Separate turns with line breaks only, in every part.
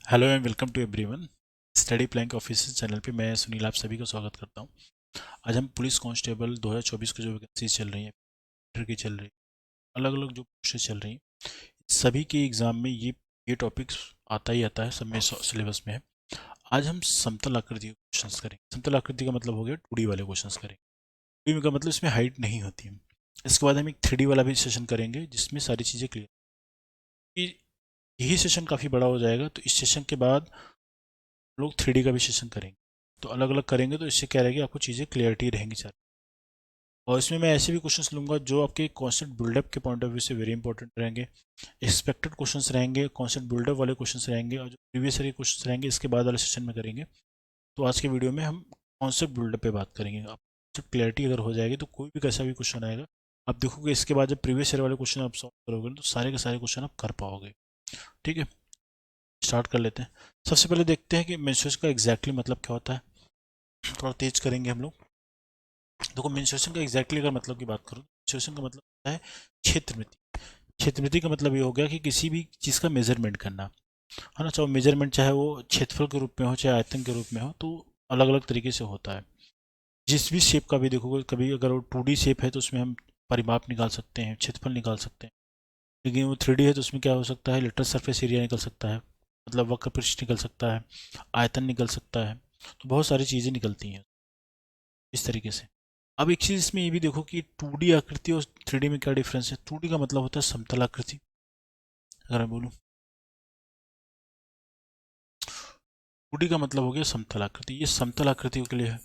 Hello and welcome to everyone. Study plan के official channel पे मैं सुनील आप सभी का स्वागत करता हूँ। आज हम पुलिस कांस्टेबल 2024 की जो वैकेंसी चल रही है, की चल रही है, अलग अलग जो पोस्टें चल रही हैं, सभी के एग्ज़ाम में ये टॉपिक्स आता ही आता है, सब में सिलेबस में है। आज हम समतल आकृति के क्वेश्चंस करेंगे। समतल आकृति का मतलब हो गया 2D वाले क्वेश्चंस करेंगे। 2D का मतलब इसमें हाइट नहीं होती है। इसके बाद हम एक 3D वाला भी सेशन करेंगे जिसमें सारी चीज़ें क्लियर। यही सेशन काफ़ी बड़ा हो जाएगा, तो इस सेशन के बाद लोग 3D का भी सेशन करेंगे। तो अलग अलग करेंगे तो इससे क्या रहेगी, आपको चीज़ें क्लियरिटी रहेंगी सारी। और इसमें मैं ऐसे भी क्वेश्चंस लूँगा जो आपके कॉन्सेप्ट बिल्डअप के पॉइंट ऑफ व्यू से वेरी इंपॉर्टेंट रहेंगे। एक्सपेक्टेड क्वेश्चंस रहेंगे, कॉन्सेप्ट बिल्डअप वाले क्वेश्चंस रहेंगे, और जो प्रीवियस ईयर के क्वेश्चंस रहेंगे इसके बाद वाले सेशन में करेंगे। तो आज के वीडियो में हम कॉन्सेप्ट बिल्डअप पे बात करेंगे। आप जब क्लियरिटी अगर हो जाएगी तो कोई भी कैसा भी क्वेश्चन आएगा, आप देखोगे इसके बाद जब प्रीवियस ईयर वाले क्वेश्चन आप सॉल्व करोगे तो सारे के सारे क्वेश्चन आप कर पाओगे। ठीक है, स्टार्ट कर लेते हैं। सबसे पहले देखते हैं कि मेंस्ट्रुएशन का एग्जैक्टली मतलब क्या होता है। थोड़ा तेज करेंगे हम लोग। देखो, मेंस्ट्रुएशन का एग्जैक्टली अगर मतलब की बात करूँ, मेंस्ट्रुएशन का मतलब होता है क्षेत्रमिति। क्षेत्रमिति का मतलब ये हो गया कि किसी भी चीज़ का मेजरमेंट करना, है ना। चाहे मेजरमेंट चाहे वो क्षेत्रफल के रूप में हो चाहे आयतन के रूप में हो, तो अलग अलग तरीके से होता है। जिस भी शेप का भी देखोगे, कभी अगर वो 2D शेप है तो उसमें हम परिमाप निकाल सकते हैं, क्षेत्रफल निकाल सकते हैं। लेकिन वो 3D है तो उसमें क्या हो सकता है, लिटरल सरफेस एरिया निकल सकता है, मतलब वक्र पृष्ठ निकल सकता है, आयतन निकल सकता है। तो बहुत सारी चीज़ें निकलती हैं इस तरीके से। अब एक चीज़ इसमें ये भी देखो कि 2D आकृति और 3D में क्या डिफरेंस है। 2D का मतलब होता है समतल आकृति। अगर मैं बोलूँ 2D का मतलब हो गया समतल आकृति, ये समतल आकृतियों के लिए है।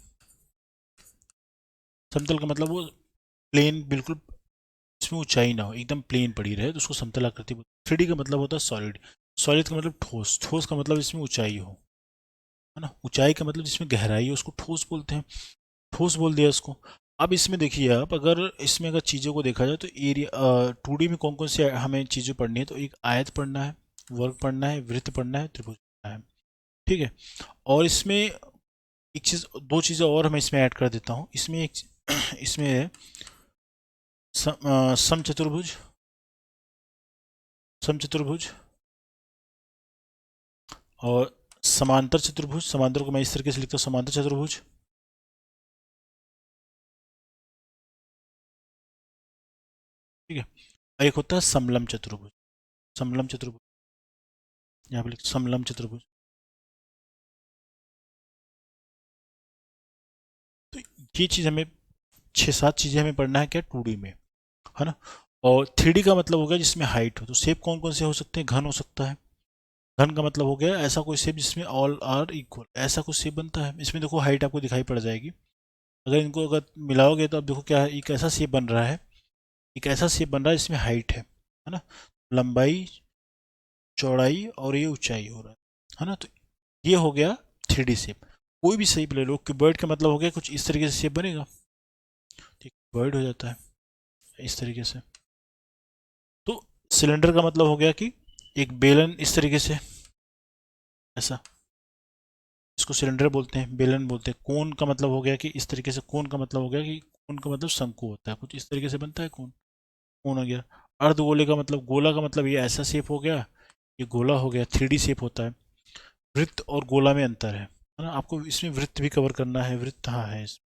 समतल का मतलब वो प्लेन, बिल्कुल इसमें ऊंचाई ना हो, एकदम प्लेन पड़ी रहे, तो उसको समतल आकृति बोलते हैं। 3D का मतलब होता है सॉलिड। सॉलिड का मतलब ठोस। ठोस का मतलब इसमें ऊंचाई हो, है ना। ऊंचाई का मतलब जिसमें गहराई हो उसको ठोस बोलते हैं। ठोस बोल दिया इसको। अब इसमें देखिए आप, अगर इसमें अगर चीज़ों को देखा जाए तो एरिया 2D में कौन कौन से हमें चीज़ें पढ़नी है, तो एक आयत पढ़ना है, वर्ग पढ़ना है, वृत्त पढ़ना है, त्रिभुज पढ़ना है। ठीक है। और इसमें एक चीज़, दो चीज़ें और मैं इसमें ऐड कर देता हूँ। इसमें एक इसमें है समचतुर्भुज। समचतुर्भुज और समांतर चतुर्भुज। समांतर को मैं इस तरीके से लिखता हूँ, समांतर चतुर्भुज। ठीक है। और एक होता है समलम चतुर्भुज। समलम चतुर्भुज, यहाँ पे लिख समलम चतुर्भुज। तो ये चीज़ हमें, छः सात चीज़ें हमें पढ़ना है क्या, 2D में, है ना। और 3D का मतलब हो गया जिसमें हाइट हो। तो शेप कौन कौन से हो सकते हैं, घन हो सकता है। घन का मतलब हो गया ऐसा कोई शेप जिसमें ऑल आर इक्वल, ऐसा कुछ शेप बनता है। इसमें देखो हाइट आपको दिखाई पड़ जाएगी। अगर इनको अगर मिलाओगे तो अब देखो क्या है, एक ऐसा शेप बन रहा है, एक ऐसा शेप बन रहा है जिसमें हाइट है ना। लंबाई, चौड़ाई और ये ऊंचाई हो रहा है ना। तो ये हो गया 3D शेप। कोई भी शेप ले लो, क्यूबॉइड का मतलब हो गया कुछ इस तरीके से शेप बनेगा, ठीक, क्यूबॉइड हो जाता है इस तरीके से। तो सिलेंडर का मतलब हो गया कि एक बेलन इस तरीके से, ऐसा, इसको सिलेंडर बोलते हैं, बेलन बोलते हैं। कोन का मतलब हो गया कि इस तरीके से, कोन का मतलब हो गया कि कोन का मतलब शंकु होता है, कुछ इस तरीके से बनता है कोन। कोन हो गया। अर्धगोले का मतलब, गोला का मतलब ये ऐसा शेप हो गया, ये गोला हो गया, 3D शेप होता है। वृत्त और गोला में अंतर है ना। आपको इसमें वृत्त भी कवर करना है, वृत्त हाँ है इसमें।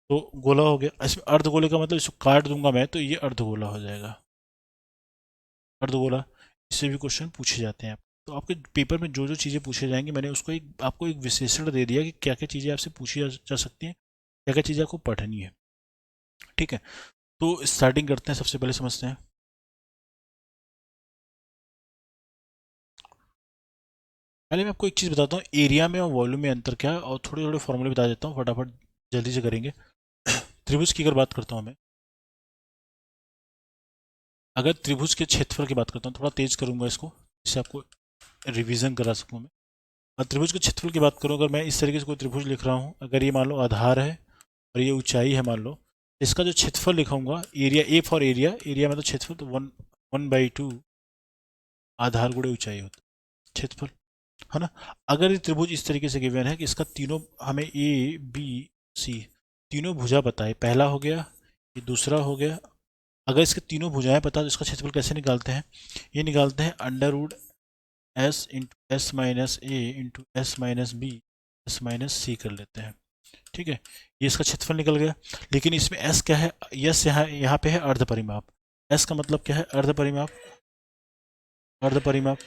तो गोला हो गया। इसमें अर्धगोले का मतलब, इसको काट दूंगा मैं तो ये अर्धगोला हो जाएगा, अर्धगोला। इससे भी क्वेश्चन पूछे जाते हैं। तो आपके पेपर में जो जो चीज़ें पूछे जाएंगी, मैंने उसको एक आपको एक विशेषण दे दिया कि क्या क्या चीज़ें आपसे पूछी जा सकती हैं, क्या क्या चीज़ें आपको पढ़नी है। ठीक है। तो स्टार्टिंग करते हैं, सबसे पहले समझते हैं। पहले मैं आपको एक चीज़ बताता हूँ, एरिया में और वॉल्यूम में अंतर क्या है, और थोड़े थोड़े फॉर्मूले बता देता हूँ फटाफट, जल्दी से करेंगे। त्रिभुज की अगर बात करता हूँ मैं, अगर त्रिभुज के क्षेत्रफल की बात करता हूँ, थोड़ा तेज करूंगा इसको जिससे आपको रिवीजन करा सकूँ मैं। और त्रिभुज के क्षेत्रफल की बात करूँ, अगर मैं इस तरीके से कोई त्रिभुज लिख रहा हूँ, अगर ये मान लो आधार है और ये ऊंचाई है मान लो, इसका जो क्षेत्रफल लिखूंगा, area, A for area, area मतलब क्षेत्रफल, तो 1/2 आधार गुणे ऊंचाई होता है क्षेत्रफल, है ना। अगर ये त्रिभुज इस तरीके से गिवन है कि इसका तीनों, हमें ए बी सी तीनों भुजा पता है, पहला हो गया, ये दूसरा हो गया। अगर इसके तीनों भुजाएं पता है तो इसका क्षेत्रफल कैसे निकालते हैं, ये निकालते हैं under root S into S minus A into S minus B S minus C कर लेते हैं। ठीक है, ये इसका क्षेत्रफल निकल गया। लेकिन इसमें एस क्या है, यस यहाँ पे है अर्ध परिमाप। एस का मतलब क्या है, अर्ध परिमाप। अर्ध परिमाप,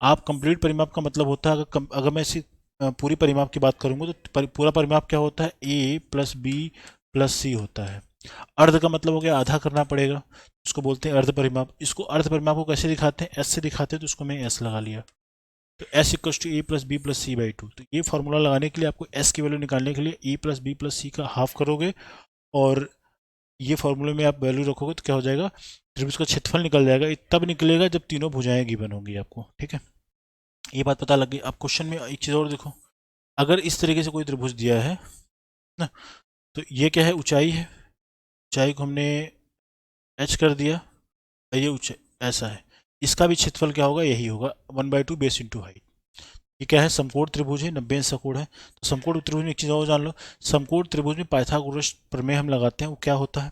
आप कंप्लीट परिमाप का मतलब होता है, अगर मैं इसी पूरी परिमाप की बात करूंगा तो पूरा परिमाप क्या होता है, ए प्लस बी प्लस सी होता है। अर्ध का मतलब हो गया आधा करना पड़ेगा, उसको बोलते हैं अर्ध परिमाप। इसको अर्ध परिमाप को कैसे दिखाते हैं, एस से दिखाते हैं, तो उसको मैं एस लगा लिया। तो S equal to A plus B plus C by two. तो ये फॉर्मूला लगाने के लिए आपको एस की वैल्यू निकालने के लिए ए प्लस बी प्लस सी का हाफ करोगे, और ये फॉर्मूले में आप वैल्यू रखोगे तो क्या हो जाएगा, त्रिभुज का क्षेत्रफल निकल जाएगा। ये तब निकलेगा जब तीनों भुजाएं गिवन होंगी आपको। ठीक है, ये बात पता लग गई। अब क्वेश्चन में एक चीज़ और देखो, अगर इस तरीके से कोई त्रिभुज दिया है ना, तो ये क्या है, ऊंचाई है। ऊंचाई को हमने एच कर दिया, ये ऊंचाई ऐसा है। इसका भी क्षेत्रफल क्या होगा, यही होगा 1/2 बेस इंटू हाइट। ये क्या है, समकोण त्रिभुज है, 90 अंश का कोण है। तो समकोण त्रिभुज में एक चीज़ और जान लो, समकोण त्रिभुज में पाइथागोरस प्रमेय हम लगाते हैं। वो क्या होता है,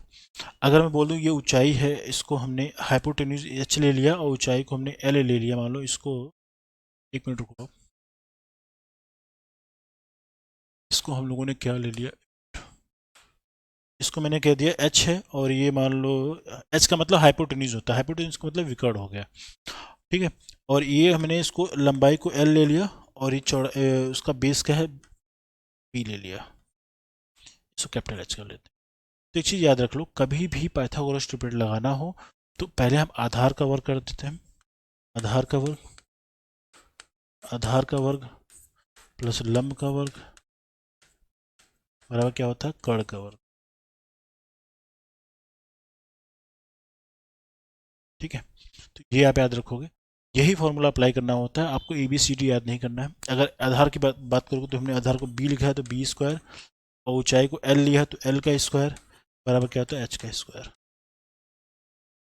अगर मैं बोल दूँ ये ऊंचाई है, इसको हमने हाइपोटेन्यूज एच ले लिया और ऊंचाई को हमने एल ले लिया, मान लो इसको, एक मिनट रुको, इसको हम लोगों ने क्या ले लिया, इसको मैंने कह दिया एच है, और ये मान लो एच का मतलब हाइपोटेन्यूज होता है, हाइपोटेन्यूज का मतलब विकर्ण हो गया। ठीक है, और ये हमने इसको लंबाई को एल ले लिया, और ये चौड़ा उसका बेस क्या है, बी ले लिया, इसको कैपिटल एच कर लेते हैं। तो एक चीज़ याद रख लो, कभी भी पाइथागोरस ट्रिपलेट लगाना हो तो पहले हम आधार का वर्ग कर देते हैं। आधार का वर्ग, आधार का वर्ग प्लस लंब का वर्ग बराबर क्या होता है, कर्ण का वर्ग। ठीक है, तो ये आप याद रखोगे, यही फॉर्मूला अप्लाई करना होता है, आपको ए बी सी डी याद नहीं करना है। अगर आधार की बात करोगे तो हमने आधार को बी लिखा है तो बी स्क्वायर, और ऊंचाई को एल लिया है तो एल का स्क्वायर बराबर क्या होता है, एच का स्क्वायर।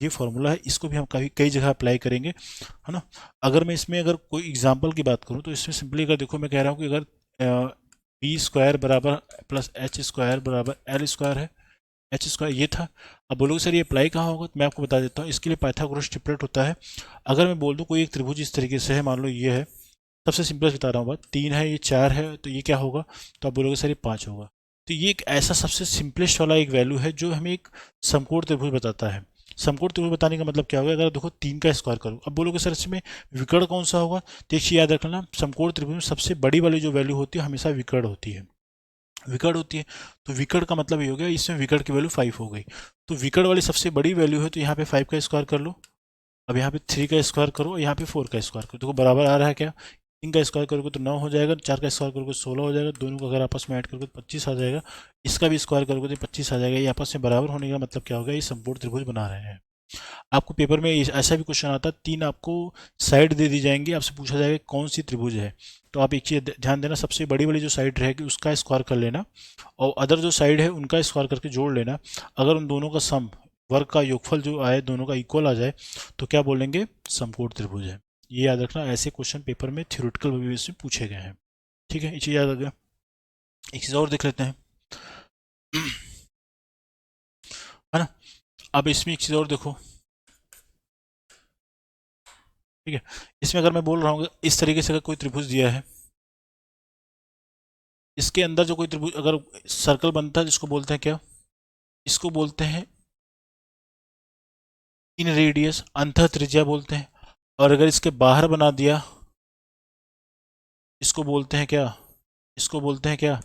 ये फॉर्मूला है, इसको भी हम कई जगह अप्लाई करेंगे, है ना। अगर मैं इसमें अगर कोई एग्जांपल की बात करूँ तो इसमें सिंपली अगर देखो, मैं कह रहा हूँ कि अगर बी स्क्वायर बराबर प्लस एच स्क्वायर बराबर एल स्क्वायर है, एच स्क्वायर ये था। अब बोलोगे सर ये अप्लाई कहाँ होगा, तो मैं आपको बता देता हूँ, इसके लिए पाइथागोरस ट्रिपलेट होता है। अगर मैं बोल दूँ कोई एक त्रिभुज इस तरीके से है, मान लो ये है, सबसे सिंपल बता रहा हूँ बात, 3 है, ये 4 है, तो ये क्या होगा, तो आप बोलोगे सर ये 5 होगा। तो ये एक ऐसा सबसे सिंपलेस्ट वाला एक वैल्यू है जो हमें एक समकोण त्रिभुज बताता है। समकोण त्रिभुज बताने का मतलब क्या होगा, अगर देखो 3 का स्क्वायर करो, अब बोलोगे सर इसमें विकर्ण कौन सा होगा, तो एक चीज़ याद रखना, समकोण त्रिभुज में सबसे बड़ी वाली जो वैल्यू होती है हमेशा विकर्ण होती है, विकर्ण होती है। तो विकर्ण का मतलब ये हो गया, इसमें विकर्ण की वैल्यू 5 हो गई। तो विकर्ण वाली सबसे बड़ी वैल्यू है, तो यहाँ पे 5 का स्क्वायर कर लो। अब यहाँ पे 3 का स्क्वायर करो, यहाँ पे 4 का स्क्वायर करो, देखो बराबर आ रहा है क्या, 3 का स्क्वायर करोगे तो 9 हो जाएगा, 4 का स्क्वायर करोगे 16 हो जाएगा, दोनों को अगर आपस में ऐड करोगे तो 25 आ जाएगा, इसका भी स्क्वायर करोगे तो 25 आ जाएगा। ये आपस में बराबर होने का मतलब क्या होगा, ये समकोण त्रिभुज बना रहे हैं। आपको पेपर में ऐसा भी क्वेश्चन आता है, 3 आपको साइड दे दी जाएंगी, आपसे पूछा जाएगा कौन सी त्रिभुज है, तो आप एक चीज़ ध्यान देना, सबसे बड़ी वाली जो साइड रहेगी उसका स्क्वायर कर लेना, और अदर जो साइड है उनका स्क्वायर करके जोड़ लेना। अगर उन दोनों का सम, वर्ग का योगफल जो आए, दोनों का इक्वल आ जाए, तो क्या बोलेंगे, समकोण त्रिभुज है। ये याद रखना, ऐसे क्वेश्चन पेपर में थ्योरेटिकल बेसिस में पूछे गए हैं। ठीक है, ये चीज़ याद रखना। एक चीज़ और देख लेते हैं, है ना। अब इसमें एक चीज़ और देखो, ठीक है, इसमें अगर मैं बोल रहा हूँ इस तरीके से अगर कोई त्रिभुज दिया है, इसके अंदर जो कोई त्रिभुज अगर सर्कल बनता है, जिसको बोलते हैं क्या, इसको बोलते हैं इन रेडियस, अंतः त्रिज्या बोलते हैं। और अगर इसके बाहर बना दिया, इसको बोलते हैं क्या, इसको बोलते हैं क्या,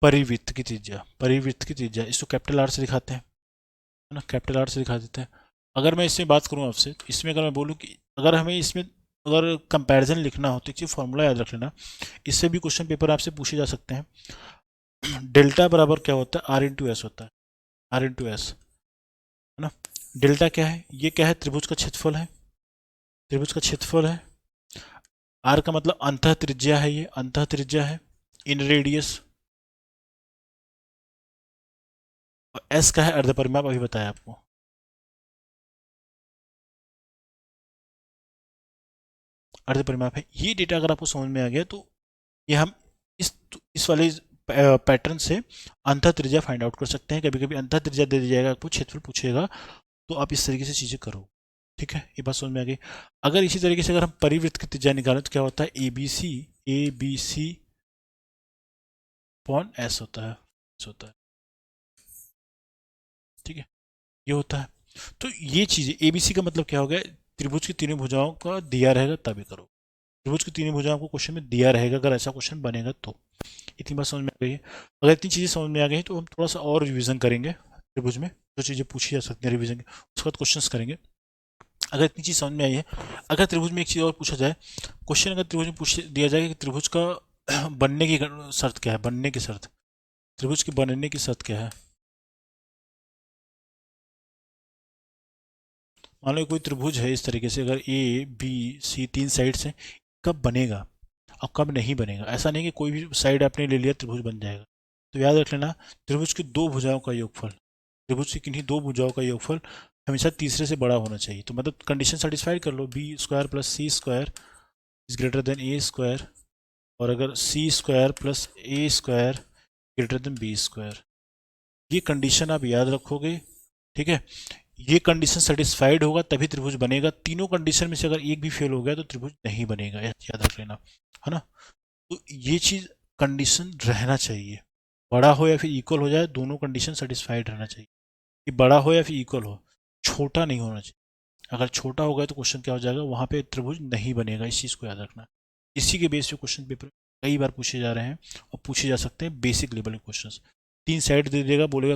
परिवृत्त की त्रिज्या, परिवृत्त की त्रिज्या, इसको कैपिटल आर से दिखाते हैं, है ना, कैपिटल आर से दिखा देते हैं। अगर मैं इसमें बात करूं आपसे, तो इसमें अगर मैं बोलूं कि अगर हमें इसमें अगर कंपैरिजन लिखना हो तो एक चीज़ फॉर्मूला याद रख लेना, इससे भी क्वेश्चन पेपर आपसे पूछे जा सकते हैं। डेल्टा बराबर क्या होता है, आर इंटू एस होता है, आर इंटू एस, है ना। डेल्टा क्या है, ये क्या है, त्रिभुज का क्षेत्रफल है, त्रिभुज का क्षेत्रफल है। आर का मतलब अंतः त्रिज्या है, ये अंतः त्रिज्या है, इन रेडियस। और एस का है अर्ध परिमाप, अभी बताया आपको। अर्ध परिमाप है। ये डेटा अगर आपको समझ में आ गया तो ये हम इस वाले पैटर्न से अंतः त्रिज्या फाइंड आउट कर सकते हैं। कभी कभी अंतः त्रिज्या दे दी जाएगा, आपको क्षेत्रफल पूछेगा, तो आप इस तरीके से चीज़ें करो। ठीक है, ये बात समझ में आ गई। अगर इसी तरीके से अगर हम परिवृत्त की त्रिज्या निकालें तो क्या होता है, A B C upon S होता है, ठीक है, ये होता है। तो ये चीज़ एबीसी का मतलब क्या हो गया, त्रिभुज की तीनों भुजाओं का दिया रहेगा तभी करो। त्रिभुज की तीनों भुजाओं को क्वेश्चन में दिया रहेगा, अगर ऐसा क्वेश्चन बनेगा तो। इतनी बात समझ में आ गई है। अगर इतनी चीज़ें समझ में आ गई तो हम थोड़ा सा और रिवीजन करेंगे त्रिभुज में जो चीज़ें पूछी जा सकती हैं रिवीजन के, उसके बाद क्वेश्चन करेंगे। अगर इतनी चीज़ समझ में आई है, अगर त्रिभुज में एक चीज़ और पूछा जाए क्वेश्चन, अगर त्रिभुज में पूछ दिया जाए कि त्रिभुज का बनने की शर्त क्या है, बनने की शर्त, त्रिभुज के बनने की शर्त क्या है। मान लो कोई त्रिभुज है इस तरीके से, अगर ए बी सी तीन साइड्स हैं, कब बनेगा और कब नहीं बनेगा। ऐसा नहीं कि कोई भी साइड आपने ले लिया त्रिभुज बन जाएगा। तो याद रख लेना, त्रिभुज की दो भुजाओं का योगफल, त्रिभुज की किन्हीं दो भुजाओं का योगफल हमेशा तीसरे से बड़ा होना चाहिए। तो मतलब कंडीशन सेटिस्फाइड कर लो, B square plus C square is greater than A square, और अगर C square plus A square greater than B square, ये कंडीशन आप याद रखोगे। ठीक है, ये कंडीशन सेटिस्फाइड होगा तभी त्रिभुज बनेगा। तीनों कंडीशन में से अगर एक भी फेल हो गया तो त्रिभुज नहीं बनेगा, याद रख लेना, है ना। तो ये चीज कंडीशन रहना चाहिए, बड़ा हो या फिर इक्वल हो जाए, दोनों कंडीशन सेटिस्फाइड रहना चाहिए, कि बड़ा हो या फिर इक्वल हो, छोटा नहीं होना चाहिए। अगर छोटा हो गया तो क्वेश्चन क्या हो जाएगा, वहां पे त्रिभुज नहीं बनेगा। इस चीज को याद रखना। इसी के बेस पे क्वेश्चन पेपर कई बार पूछे जा रहे हैं और पूछे जा सकते हैं बेसिक लेवल के क्वेश्चन। तीन साइड दे देगा, बोलेगा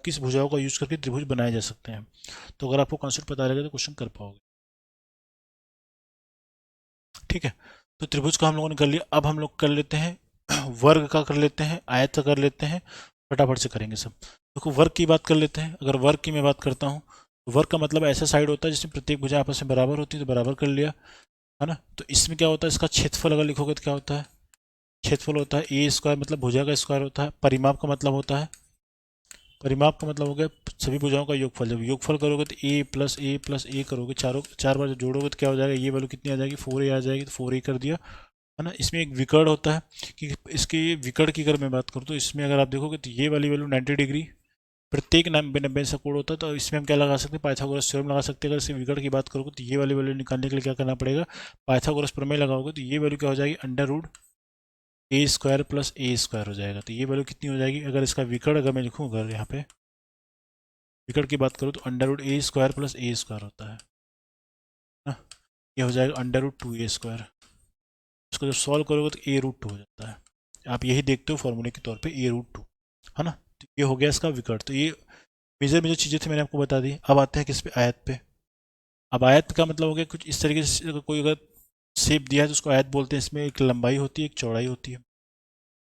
किस भुजाओं का यूज करके त्रिभुज बनाए जा सकते हैं। तो अगर आपको कॉन्सेप्ट पता रहेगा तो क्वेश्चन कर पाओगे। ठीक है, तो त्रिभुज का हम लोगों ने कर लिया। अब हम लोग कर लेते हैं वर्ग का, कर लेते हैं आयत का, कर लेते हैं, फटाफट से करेंगे सब। देखो वर्ग की बात कर लेते हैं। अगर वर्ग की मैं बात करता हूँ तो वर्ग का मतलब ऐसा साइड होता है जिसमें प्रत्येक भुजा आपस में बराबर होती है, तो बराबर कर लिया, है ना। तो इसमें क्या होता है, इसका क्षेत्रफल अगर लिखोगे तो क्या होता है, क्षेत्रफल होता है ए स्क्वायर, मतलब भुजा का स्क्वायर होता है। परिमाप का मतलब होता है, परिमाप का मतलब हो गया सभी भुजाओं का योगफल। जब योगफल करोगे तो ए प्लस ए करोगे, चारों चार बार जब जोड़ोगे तो क्या हो जाएगा, ये वैल्यू कितनी आ जाएगी, 4a आ जाएगी, तो 4a कर दिया, है ना। इसमें एक विकर्ण होता है, कि इसके विकर्ण की अगर मैं बात करूँ तो इसमें अगर आप देखोगे तो ये वाली वैल्यू 90 डिग्री, प्रत्येक 90 से कोण होता है। तो इसमें हम क्या लगा सकते हैं, पाइथागोरस थ्योरम लगा सकते हैं। अगर इसके विकर्ण की बात करोगे तो ये वाली वैल्यू निकालने के लिए क्या करना पड़ेगा, पाइथागोरस प्रमेय लगाओगे तो ये वैल्यू क्या हो जाएगी, under root A square plus A square हो जाएगा। तो ये वैल्यू कितनी हो जाएगी, अगर इसका विकर्ण अगर मैं लिखूँ, अगर यहाँ पे विकर्ण की बात करूँ तो under root A square plus A square होता है ना। ये हो जाएगा अंडर रूट 2a स्क्वायर। इसको जब सॉल्व करोगे तो ए रूट 2 हो जाता है। आप यही देखते हो फॉर्मूले के तौर पे, ए रूट 2, है ना। तो ये हो गया इसका विकर्ण। तो ये मेजर मेजर चीज़ें थी, मैंने आपको बता दी। अब आते हैं किस पे, आयत पे। अब आयत का मतलब हो गया कुछ इस तरीके से, कोई अगर शेप दिया है तो उसको आयत बोलते हैं। इसमें एक लंबाई होती है, एक चौड़ाई होती है।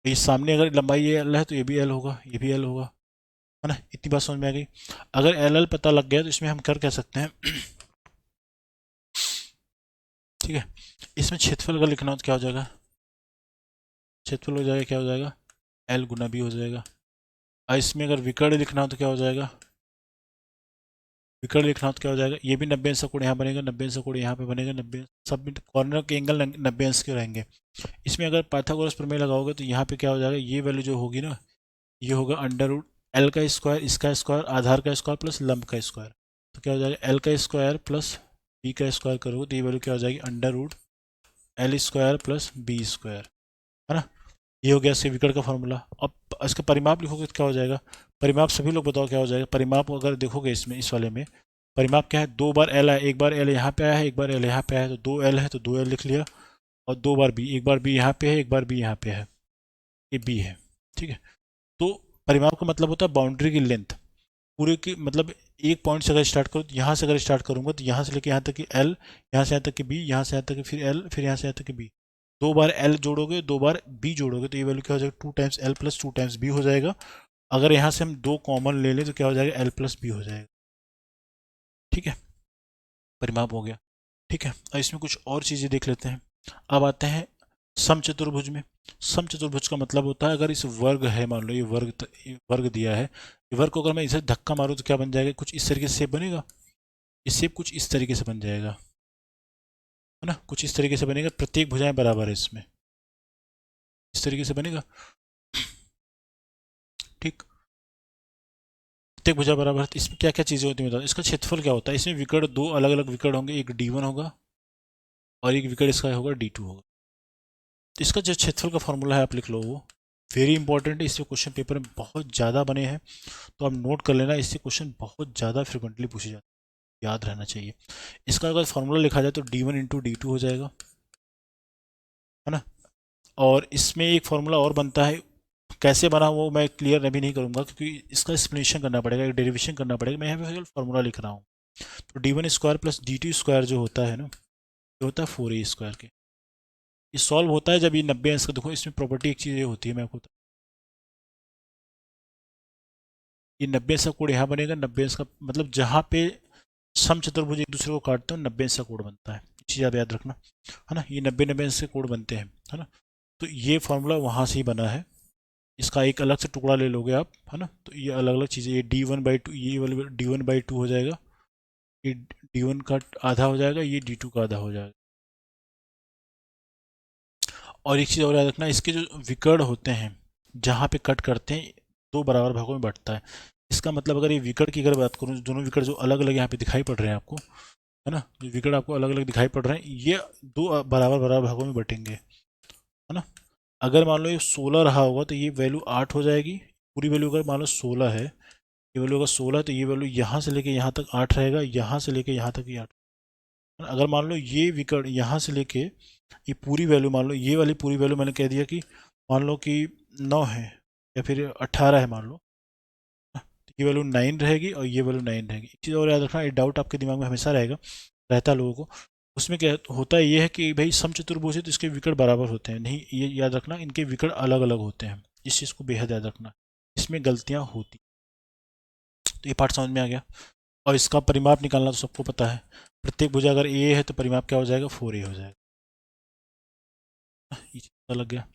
ये सामने अगर लंबाई ये एल है तो ये भी एल होगा, ये भी एल होगा, है ना। इतनी बात समझ में आ गई। अगर एल एल पता लग गया तो इसमें हम कर कह सकते हैं ठीक है, इसमें क्षेत्रफल अगर लिखना हो तो क्या हो जाएगा, क्षेत्रफल हो जाएगा, क्या हो जाएगा, एल गुना बी हो जाएगा। और इसमें अगर विकर्ण लिखना हो तो क्या हो जाएगा, विकर्ण लिखना हो तो क्या हो जाएगा, ये भी 90 अंश का कोण यहाँ बनेगा, 90 अंश का कोण यहाँ पे बनेगा, 90 सब में कॉर्नर के एंगल 90 अंश के रहेंगे। इसमें अगर पाइथागोरस प्रमेय लगाओगे तो यहाँ पे क्या हो जाएगा, ये वैल्यू जो होगी ना, ये होगा अंडर रूट एल का स्क्वायर, इसका स्क्वायर, आधार का स्क्वायर प्लस लंब का स्क्वायर। तो क्या हो जाएगा, एल का स्क्वायर प्लस बी का स्क्वायर करोगे तो ये वैल्यू क्या हो जाएगी, under root L square plus B square, है ना। ये हो गया इसके विकर्ण का फॉर्मूला। अब इसका परिमाप लिखोगे तो क्या हो जाएगा, परिमाप सभी लोग बताओ क्या हो जाएगा। परिमाप अगर देखोगे इसमें, इस वाले में परिमाप क्या है, दो बार एल है, एक बार एल यहाँ पे आया है, एक बार एल यहाँ पे आया है, तो दो एल है तो दो एल लिख लिया। और दो बार बी, एक बार बी यहाँ पे है, एक बार बी यहाँ पे है, ये बी है, ठीक है। तो परिमाप का मतलब होता है बाउंड्री की लेंथ, पूरे की मतलब एक पॉइंट से अगर स्टार्ट करो तो यहाँ से अगर स्टार्ट करूंगा तो यहाँ से लेके यहाँ तक कि एल, यहाँ से यहाँ तक कि बी, यहाँ से यहाँ तक कि फिर एल, फिर यहाँ से यहाँ तक कि बी। दो बार एल जोड़ोगे, दो बार बी जोड़ोगे तो ये वैल्यू क्या हो जाएगा, 2 times L plus 2 times B हो जाएगा। अगर यहाँ से हम दो कॉमन ले लें तो क्या हो जाएगा, एल प्लस बी हो जाएगा, ठीक है। परिमाप हो गया, ठीक है। और इसमें कुछ और चीज़ें देख लेते हैं। अब आते हैं समचतुर्भुज में। समचतुर्भुज का मतलब होता है, अगर इस वर्ग है, मान लो ये वर्ग दिया है, ये वर्ग को अगर मैं इसे धक्का मारूँ तो क्या बन जाएगा, कुछ इस तरीके से शेप बनेगा। ये शेप कुछ इस तरीके से बन जाएगा, है ना, कुछ इस तरीके से बनेगा। प्रत्येक भुजाएं बराबर है इसमें, इस तरीके से बनेगा, ठीक। प्रत्येक भुजा बराबर है, तो इसमें क्या क्या चीज़ें होती हैं बताओ। इसका क्षेत्रफल क्या होता है, इसमें विकर्ण दो अलग अलग विकर्ण होंगे, एक D1 होगा और एक विकर्ण इसका होगा D2 होगा। तो इसका जो क्षेत्रफल का फॉर्मूला है आप लिख लो, वो वेरी इंपॉर्टेंट है, इससे क्वेश्चन पेपर में बहुत ज़्यादा बने हैं, तो आप नोट कर लेना, इससे क्वेश्चन बहुत ज़्यादा फ्रिक्वेंटली पूछे जाते हैं, याद रहना चाहिए। इसका अगर फॉर्मूला लिखा जाए तो D1 × D2 हो जाएगा, है ना। और इसमें एक फार्मूला और बनता है, कैसे बना वो मैं क्लियर अभी नहीं करूँगा, क्योंकि इसका एक्सप्लेनेशन करना पड़ेगा, एक डेरिवेशन करना पड़ेगा, मैं यहाँ पे फॉर्मूला लिख रहा हूँ। तो D1² + D2² जो होता है ना, ये होता है 4A² के। ये सॉल्व होता है जब ये 90 अंश का, देखो इसमें प्रॉपर्टी एक चीज़ ये होती है, मैं आपको ये 90 अंश का कोण यहाँ बनेगा, 90 अंश का मतलब जहाँ पे सम चतुर्भुज एक दूसरे को काटते हैं 90 अंश का कोण बनता है, चीज़ आप याद रखना, है ना। ये 90 अंश के कोण बनते हैं, है ना। तो ये फार्मूला वहाँ से ही बना है, इसका एक अलग से टुकड़ा ले लोगे आप, है ना। तो ये अलग अलग चीज़ें, ये D1/2, ये वाला D1/2 हो जाएगा, ये D1 का आधा हो जाएगा, ये D2 का आधा हो जाएगा। और एक चीज़ और याद रखना, इसके जो विकर्ण होते हैं जहाँ पे कट करते हैं, दो बराबर भागों में बढ़ता है। इसका मतलब अगर ये विकर्ण की अगर बात करूँ, दोनों विकर्ण जो अलग अलग यहाँ पे दिखाई पड़ रहे हैं आपको, है ना, जो विकर्ण आपको अलग अलग दिखाई पड़ रहे हैं, ये दो बराबर बराबर भागों में बटेंगे, है ना। अगर मान लो ये 16 रहा होगा तो ये वैल्यू 8 हो जाएगी, पूरी वैल्यू अगर मान लो 16 है, ये वैल्यू अगर 16 तो ये वैल्यू यहाँ से लेके यहाँ तक 8 रहेगा, यहाँ से लेके यहाँ तक ये 8। अगर मान लो ये विकर्ण यहाँ से लेके ये पूरी वैल्यू, मान लो ये वाली पूरी वैल्यू मैंने कह दिया कि मान लो कि 9 है या फिर 18 है मान लो, तो ये वैल्यू 9 रहेगी और ये वैल्यू 9 रहेगी। एक चीज़ और याद रखना, ये डाउट आपके दिमाग में हमेशा रहेगा, रहता है लोगों को, उसमें क्या होता है ये है कि भाई समचतुर्भुज है तो इसके विकर्ण बराबर होते हैं, नहीं, ये याद रखना इनके विकर्ण अलग अलग होते हैं, इस चीज़ को बेहद याद रखना, इसमें गलतियाँ होती। तो ये पार्ट समझ में आ गया। और इसका परिमाप निकालना तो सबको पता है, प्रत्येक भुजा अगर ए है तो परिमाप क्या हो जाएगा, 4A हो जाएगा, ये चीज़ पता लग गया।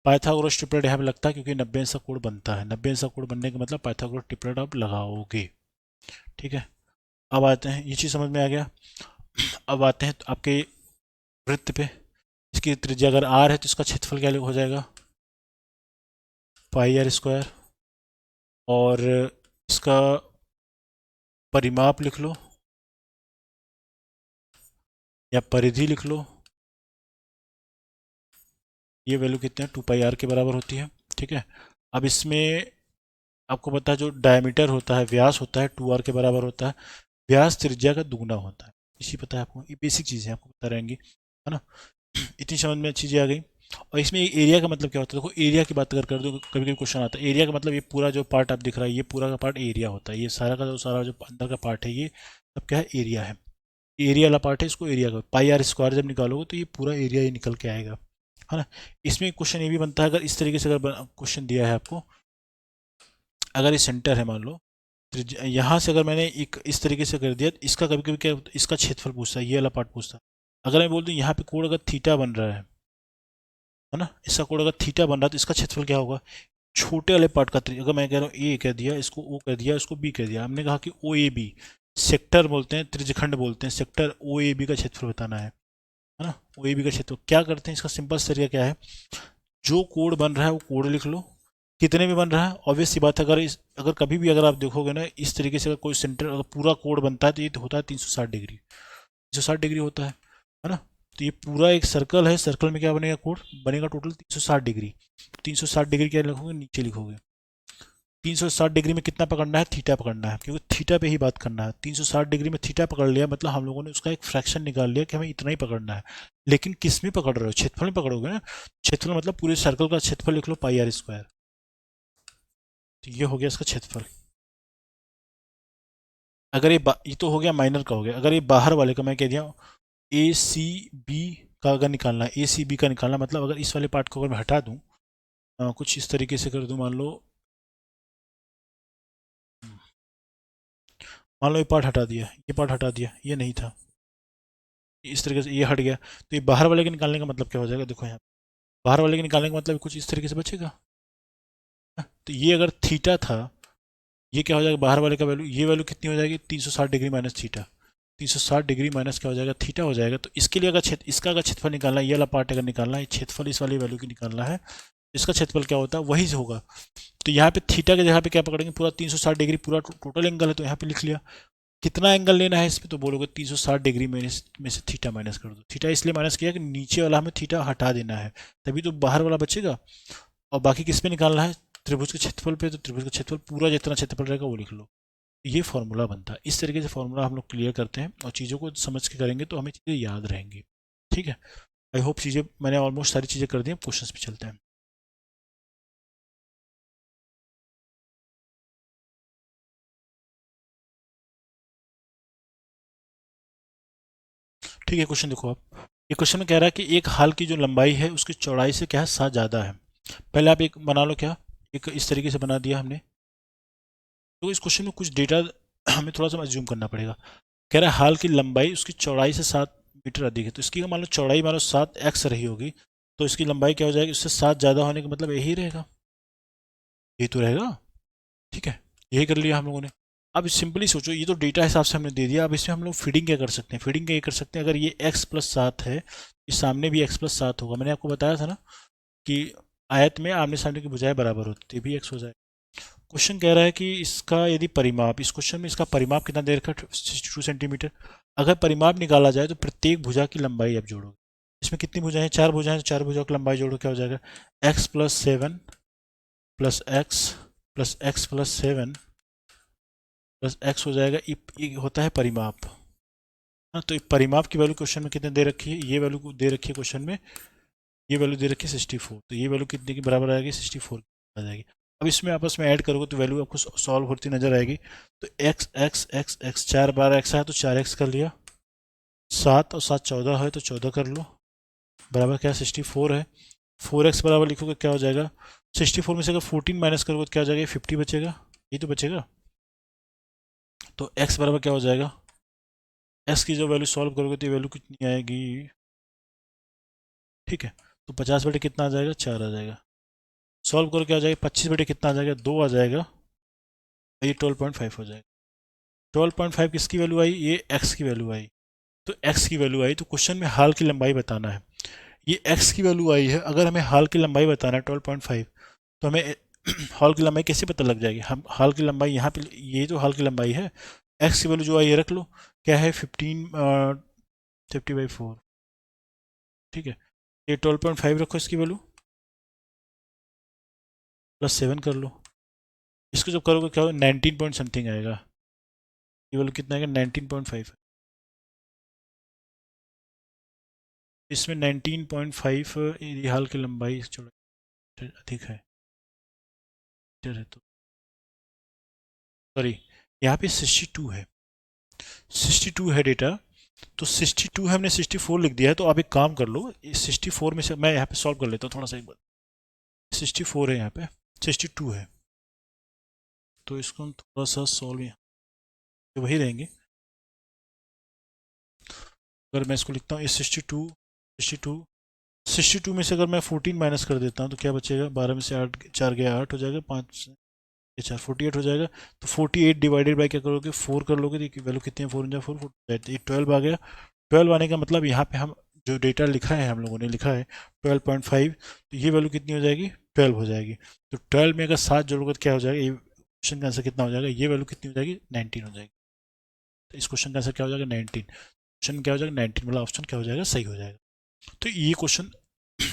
पाइथागोरस ट्रिपलेट यहाँ पे लगता है क्योंकि 90 अंश का कोण बनता है, 90 अंश का कोण बनने का मतलब पाइथागोरस ट्रिपलेट आप लगाओगे, ठीक है। अब आते हैं, ये चीज़ समझ में आ गया। अब आते हैं आपके वृत्त पे, इसकी त्रिज्या अगर R है तो इसका क्षेत्रफल क्या हो जाएगा, πr², और इसका परिमाप लिख लो या परिधि लिख लो, ये वैल्यू कितने हैं, 2πr के बराबर होती है, ठीक है। अब इसमें आपको पता है जो डायमीटर होता है, व्यास होता है, 2r के बराबर होता है, व्यास त्रिज्या का दुगना होता है, इसी पता है आपको, ये बेसिक चीज़ें आपको पता रहेंगी, है ना। इतनी समझ में चीज़ें आ गई। और इसमें एरिया का मतलब क्या होता है, देखो एरिया की बात अगर कर दो, कभी कभी क्वेश्चन आता है, एरिया का मतलब ये पूरा जो पार्ट आप दिख रहा है, ये पूरा का पार्ट एरिया होता है, ये सारा का जो सारा जो अंदर का पार्ट है, ये सब क्या है, एरिया है, एरिया वाला पार्ट है, इसको एरिया का πr² जब निकालोगे तो ये पूरा एरिया ही निकल के आएगा, है ना। इसमें क्वेश्चन ये भी बनता है, अगर इस तरीके से अगर क्वेश्चन दिया है आपको, अगर ये सेंटर है मान लो, तो यहाँ से अगर मैंने एक इस तरीके से कर दिया, इसका कभी कभी क्या, इसका क्षेत्रफल पूछता है, ये वाला पार्ट पूछता है। अगर मैं बोल दूँ यहाँ पे कोण अगर थीटा बन रहा है ना, इसका कोण अगर थीटा बन रहा है तो इसका क्षेत्रफल क्या होगा, छोटे वाले पार्ट का अगर मैं कह रहा हूँ ए कह दिया, इसको ओ कह दिया, इसको बी कह दिया, हमने कहा कि OAB सेक्टर बोलते हैं, त्रिज्यखंड बोलते हैं, सेक्टर OAB का क्षेत्रफल बताना है ना। OAB का क्षेत्र क्या करते हैं, इसका सिंपल तरीका क्या है, जो कोड बन रहा है वो कोड लिख लो, कितने में बन रहा है, ऑब्वियस सी बात है, अगर कभी भी अगर आप देखोगे ना इस तरीके से, अगर कोई सेंटर अगर पूरा कोड बनता है तो ये होता है 360 डिग्री, 360 डिग्री होता है ना। तो ये पूरा एक सर्कल है, सर्कल में क्या बनेगा, कोड बनेगा टोटल 360 डिग्री, 360 डिग्री क्या लिखोगे, नीचे लिखोगे, 360 डिग्री में कितना पकड़ना है, थीटा पकड़ना है, क्योंकि थीटा पे ही बात करना है, 360 डिग्री में थीटा पकड़ लिया मतलब हम लोगों ने उसका एक फ्रैक्शन निकाल लिया कि हमें इतना ही पकड़ना है। लेकिन किस में पकड़ रहे हो, क्षेत्रफल में पकड़ोगे ना, क्षेत्रफल मतलब पूरे सर्कल का क्षेत्रफल लिख लो πr², तो ये हो गया इसका क्षेत्रफल। अगर ये तो हो गया माइनर का हो गया, अगर ये बाहर वाले का मैं कह दिया ACB का अगर निकालना है, ACB का निकालना मतलब अगर इस वाले पार्ट को अगर मैं हटा दूँ, कुछ इस तरीके से कर दूँ, मान लो ये पार्ट हटा दिया, ये पार्ट हटा दिया, ये नहीं था, इस तरीके से ये हट गया, तो ये बाहर वाले के निकालने का मतलब क्या हो जाएगा, देखो यहाँ बाहर वाले के निकालने का मतलब कुछ इस तरीके से बचेगा। तो ये अगर थीटा था, ये क्या हो जाएगा, बाहर वाले का वैल्यू, ये वैल्यू कितनी हो जाएगी, 360 degree minus theta, 360 degree minus क्या हो जाएगा, थीटा हो जाएगा। तो इसके लिए अगर इसका अगर क्षेत्रफल निकालना है, ये वाला पार्ट अगर निकालना है, क्षेत्रफल इस वाली वैल्यू की निकालना है, इसका क्षेत्रफल क्या होता है वही से होगा। तो यहाँ पे थीटा के जगह पे क्या पकड़ेंगे, पूरा 360 डिग्री पूरा टोटल एंगल है, तो यहाँ पे लिख लिया। कितना एंगल लेना है इसमें, तो बोलोगे 360 डिग्री में से थीटा माइनस कर दो। थीटा इसलिए माइनस किया कि नीचे वाला हमें थीटा हटा देना है, तभी तो बाहर वाला बचेगा। और बाकी किस पे निकालना है, त्रिभुज के क्षेत्रफल पे, तो त्रिभुज का क्षेत्रफल पूरा जितना क्षेत्रफल रहेगा वो लिख लो। ये फॉर्मूला बनता है। इस तरीके से फॉर्मूला हम लोग क्लियर करते हैं, और चीज़ों को समझ के करेंगे तो हमें चीज़ें याद रहेंगी। ठीक है, आई होप चीज़ें मैंने ऑलमोस्ट सारी चीज़ें कर दी हैं। क्वेश्चन पे चलते हैं। ठीक है, क्वेश्चन देखो आप। ये क्वेश्चन में कह रहा है कि एक हाल की जो लंबाई है उसकी चौड़ाई से क्या है 7 ज़्यादा है। पहले आप एक बना लो, क्या एक इस तरीके से बना दिया हमने। तो इस क्वेश्चन में कुछ डेटा हमें थोड़ा सा अज्यूम करना पड़ेगा। कह रहा है हाल की लंबाई उसकी चौड़ाई से 7 मीटर अधिक है, तो इसकी मान लो चौड़ाई मान लो 7x रही होगी, तो इसकी लंबाई क्या हो जाएगी, उससे 7 ज़्यादा होने का मतलब यही रहेगा, यही तो रहेगा। ठीक है, यही कर लिया हम लोगों ने। अब सिंपली सोचो, ये तो डेटा हिसाब से हमने दे दिया। अब इसमें हम लोग फीडिंग क्या कर सकते हैं, फीडिंग क्या कर सकते हैं, अगर ये x+7 है, इस सामने भी x+7 होगा। मैंने आपको बताया था ना कि आयत में आमने सामने की भुजाएं बराबर होती है, भी x हो जाए। क्वेश्चन कह रहा है कि इसका यदि परिमाप, इस क्वेश्चन में इसका परिमाप कितना दे रखा है, 62 सेंटीमीटर। अगर परिमाप निकाला जाए तो प्रत्येक भुजा की लंबाई आप जोड़ोगे। इसमें कितनी भुजाएं हैं, 4 भुजाएं, तो 4 भुजाओं की लंबाई जोड़ो, क्या हो जाएगा, x+7 plus x plus x plus 7 plus x हो जाएगा। ये होता है परिमाप। हाँ, तो परिमाप की वैल्यू क्वेश्चन में कितने दे रखी है, ये वैल्यू दे रखी है क्वेश्चन में, ये वैल्यू दे रखी है 64। तो ये वैल्यू कितने की बराबर आएगी, 64 आ जाएगी। अब इसमें आपस में ऐड करोगे तो वैल्यू आपको सॉल्व होती नजर आएगी। तो एक्स एक्स एक्स एक्स 4 बार एक्स आया तो 4x कर लिया, 7 और 7 14 है तो 14 कर लो, बराबर क्या 64 है। 4x बराबर लिखोगे क्या हो जाएगा, 64 में से अगर 14 माइनस करोगे तो क्या हो जाएगा, 50 बचेगा, ये तो बचेगा। तो x बराबर क्या हो जाएगा, x की जो वैल्यू सॉल्व करोगे तो ये वैल्यू कितनी आएगी। ठीक है, तो 50 बटे कितना आ जाएगा, 4 आ जाएगा। सॉल्व करो क्या आ जाएगा, 25 बटे कितना आ जाएगा, 2 आ जाएगा। ये 12.5 हो जाएगा। 12.5 किसकी वैल्यू आई, ये x की वैल्यू आई। तो x की वैल्यू आई, तो क्वेश्चन में हाल की लंबाई बताना है। ये x की वैल्यू आई है, अगर हमें हाल की लंबाई बताना है 12.5, तो हमें हाल की लंबाई कैसे पता लग जाएगी, हम हाल की लंबाई यहाँ पे, ये तो हाल की लंबाई है। x की वैल्यू जो आई ये रख लो, क्या है 50/4। ठीक है, ये 12.5 रखो, इसकी वैल्यू प्लस 7 कर लो। इसको जब करोगे क्या होगा, 19 पॉइंट समथिंग आएगा। ये वैल्यू कितना आएगा, 19.5। इसमें 19.5 ये हाल की लंबाई चौड़ाई अधिक है, तो सॉरी, यहाँ पे 62 है, 62 है डेटा। तो 62 है, हमने 64 लिख दिया है। तो आप एक काम कर लो, इस 64 में से मैं यहाँ पे सॉल्व कर लेता हूँ थोड़ा सा, एक बार। 64 है यहाँ पे, 62 है, तो इसको हम थोड़ा सा सॉल्व, यहाँ वही रहेंगे। अगर मैं इसको लिखता हूँ, इस 62 में से अगर मैं 14 माइनस कर देता हूँ तो क्या बचेगा, 12 में से 8, 4 गया 8 हो जाएगा, 5 4 48 हो जाएगा। तो 48 डिवाइडेड बाई क्या करोगे, 4 कर लोगे, तो वैल्यू कितनी है, 4 4 ये 12 आ गया। 12 आने का मतलब यहाँ पे हम जो डेटा लिखा है, हम लोगों ने लिखा है 12.5, तो ये वैल्यू कितनी हो जाएगी, 12 हो जाएगी। तो 12 में अगर 7 जोड़ोगे तो क्या हो जाएगा, ये क्वेश्चन का आंसर कितना हो जाएगा, ये वैल्यू कितनी हो जाएगी, 19 हो जाएगी। तो इस क्वेश्चन का आंसर क्या हो जाएगा, 19। क्वेश्चन क्या हो जाएगा, 19 वाला ऑप्शन क्या हो जाएगा, सही हो जाएगा। तो ये क्वेश्चन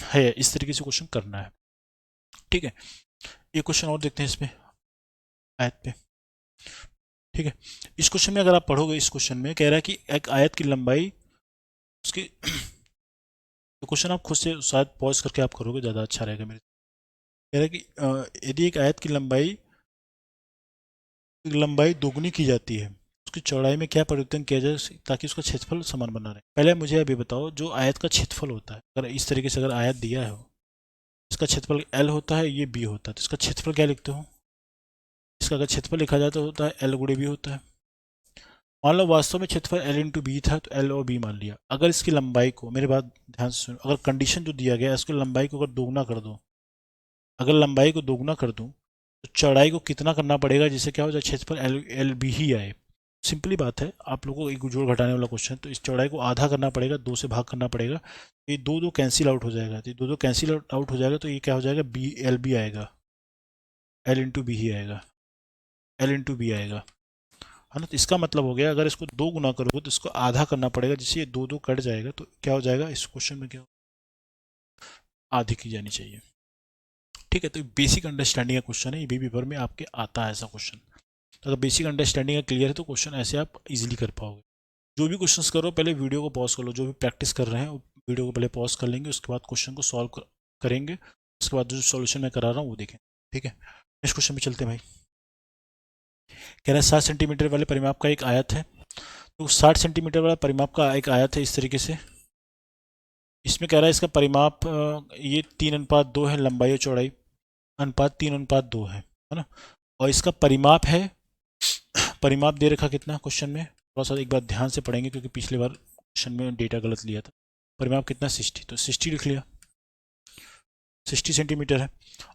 है, इस तरीके से क्वेश्चन करना है। ठीक है, एक क्वेश्चन और देखते हैं इसमें, आयत पे। ठीक है, इस क्वेश्चन में अगर आप पढ़ोगे, इस क्वेश्चन में कह रहा है कि एक आयत की लंबाई उसकी तो क्वेश्चन आप खुद से शायद पॉज करके आप करोगे, ज़्यादा अच्छा रहेगा मेरे। कह रहा है कि यदि एक आयत की लंबाई दोगुनी की जाती है, उसकी चौड़ाई में क्या परिवर्तन किया जाए ताकि उसका क्षेत्रफल समान बना रहे। पहले मुझे अभी बताओ, जो आयत का क्षेत्रफल होता है, अगर इस तरीके से अगर आयत दिया है, इसका क्षेत्रफल L होता है, ये B होता है, तो इसका क्षेत्रफल क्या लिखते हो, इसका अगर क्षेत्रफल लिखा जाए तो होता है L गुणे B होता है। मान लो वास्तव में क्षेत्रफल L इंटू बी था, तो L और B मान लिया। अगर इसकी लंबाई को, मेरी बात ध्यान से सुनो, अगर कंडीशन जो दिया गया है इसकी लंबाई को अगर दोगुना कर दो, अगर लंबाई को दोगुना कर दूं तो चौड़ाई को कितना करना पड़ेगा जिससे क्या हो जाए, क्षेत्रफल L B ही आए। सिंपली बात है, आप लोगों को एक जोड़ घटाने वाला क्वेश्चन, तो इस चौड़ाई को आधा करना पड़ेगा, 2 से भाग करना पड़ेगा, ये दो दो कैंसिल आउट हो जाएगा, तो दो दो कैंसिल आउट हो जाएगा, तो ये क्या हो जाएगा, बी एल बी आएगा, एल इंटू बी ही आएगा, एल इंटू बी आएगा, है ना। तो इसका मतलब हो गया, अगर इसको 2 गुना करोगे तो इसको आधा करना पड़ेगा, जिससे ये 2 2 कट जाएगा, तो क्या हो जाएगा इस क्वेश्चन में, क्या आधी की जानी चाहिए। ठीक है, तो बेसिक अंडरस्टैंडिंग का क्वेश्चन है, ये भी पेपर में आपके आता है ऐसा क्वेश्चन। तो अगर बेसिक अंडरस्टैंडिंग क्लियर है तो क्वेश्चन ऐसे आप इजीली कर पाओगे। जो भी क्वेश्चंस करो पहले वीडियो को पॉज कर लो, जो भी प्रैक्टिस कर रहे हैं वीडियो को पहले पॉज कर लेंगे, उसके बाद क्वेश्चन को सॉल्व करेंगे, उसके बाद जो सॉल्यूशन मैं करा रहा हूँ वो देखें। ठीक है, नेक्स्ट क्वेश्चन में चलते हैं भाई। कह रहा है 60 सेंटीमीटर वाले परिमाप का एक आयत है, तो 60 सेंटीमीटर वाला परिमाप का एक आयत है इस तरीके से। इसमें कह रहा है इसका परिमाप ये 3:2 है, लंबाई और चौड़ाई अनुपात 3:2 है ना। और इसका परिमाप है, परिमाप दे रखा कितना क्वेश्चन में, थोड़ा सा एक बार ध्यान से पढ़ेंगे क्योंकि पिछली बार क्वेश्चन में डेटा गलत लिया था। परिमाप कितना 60, तो 60 लिख लिया, 60 सेंटीमीटर है।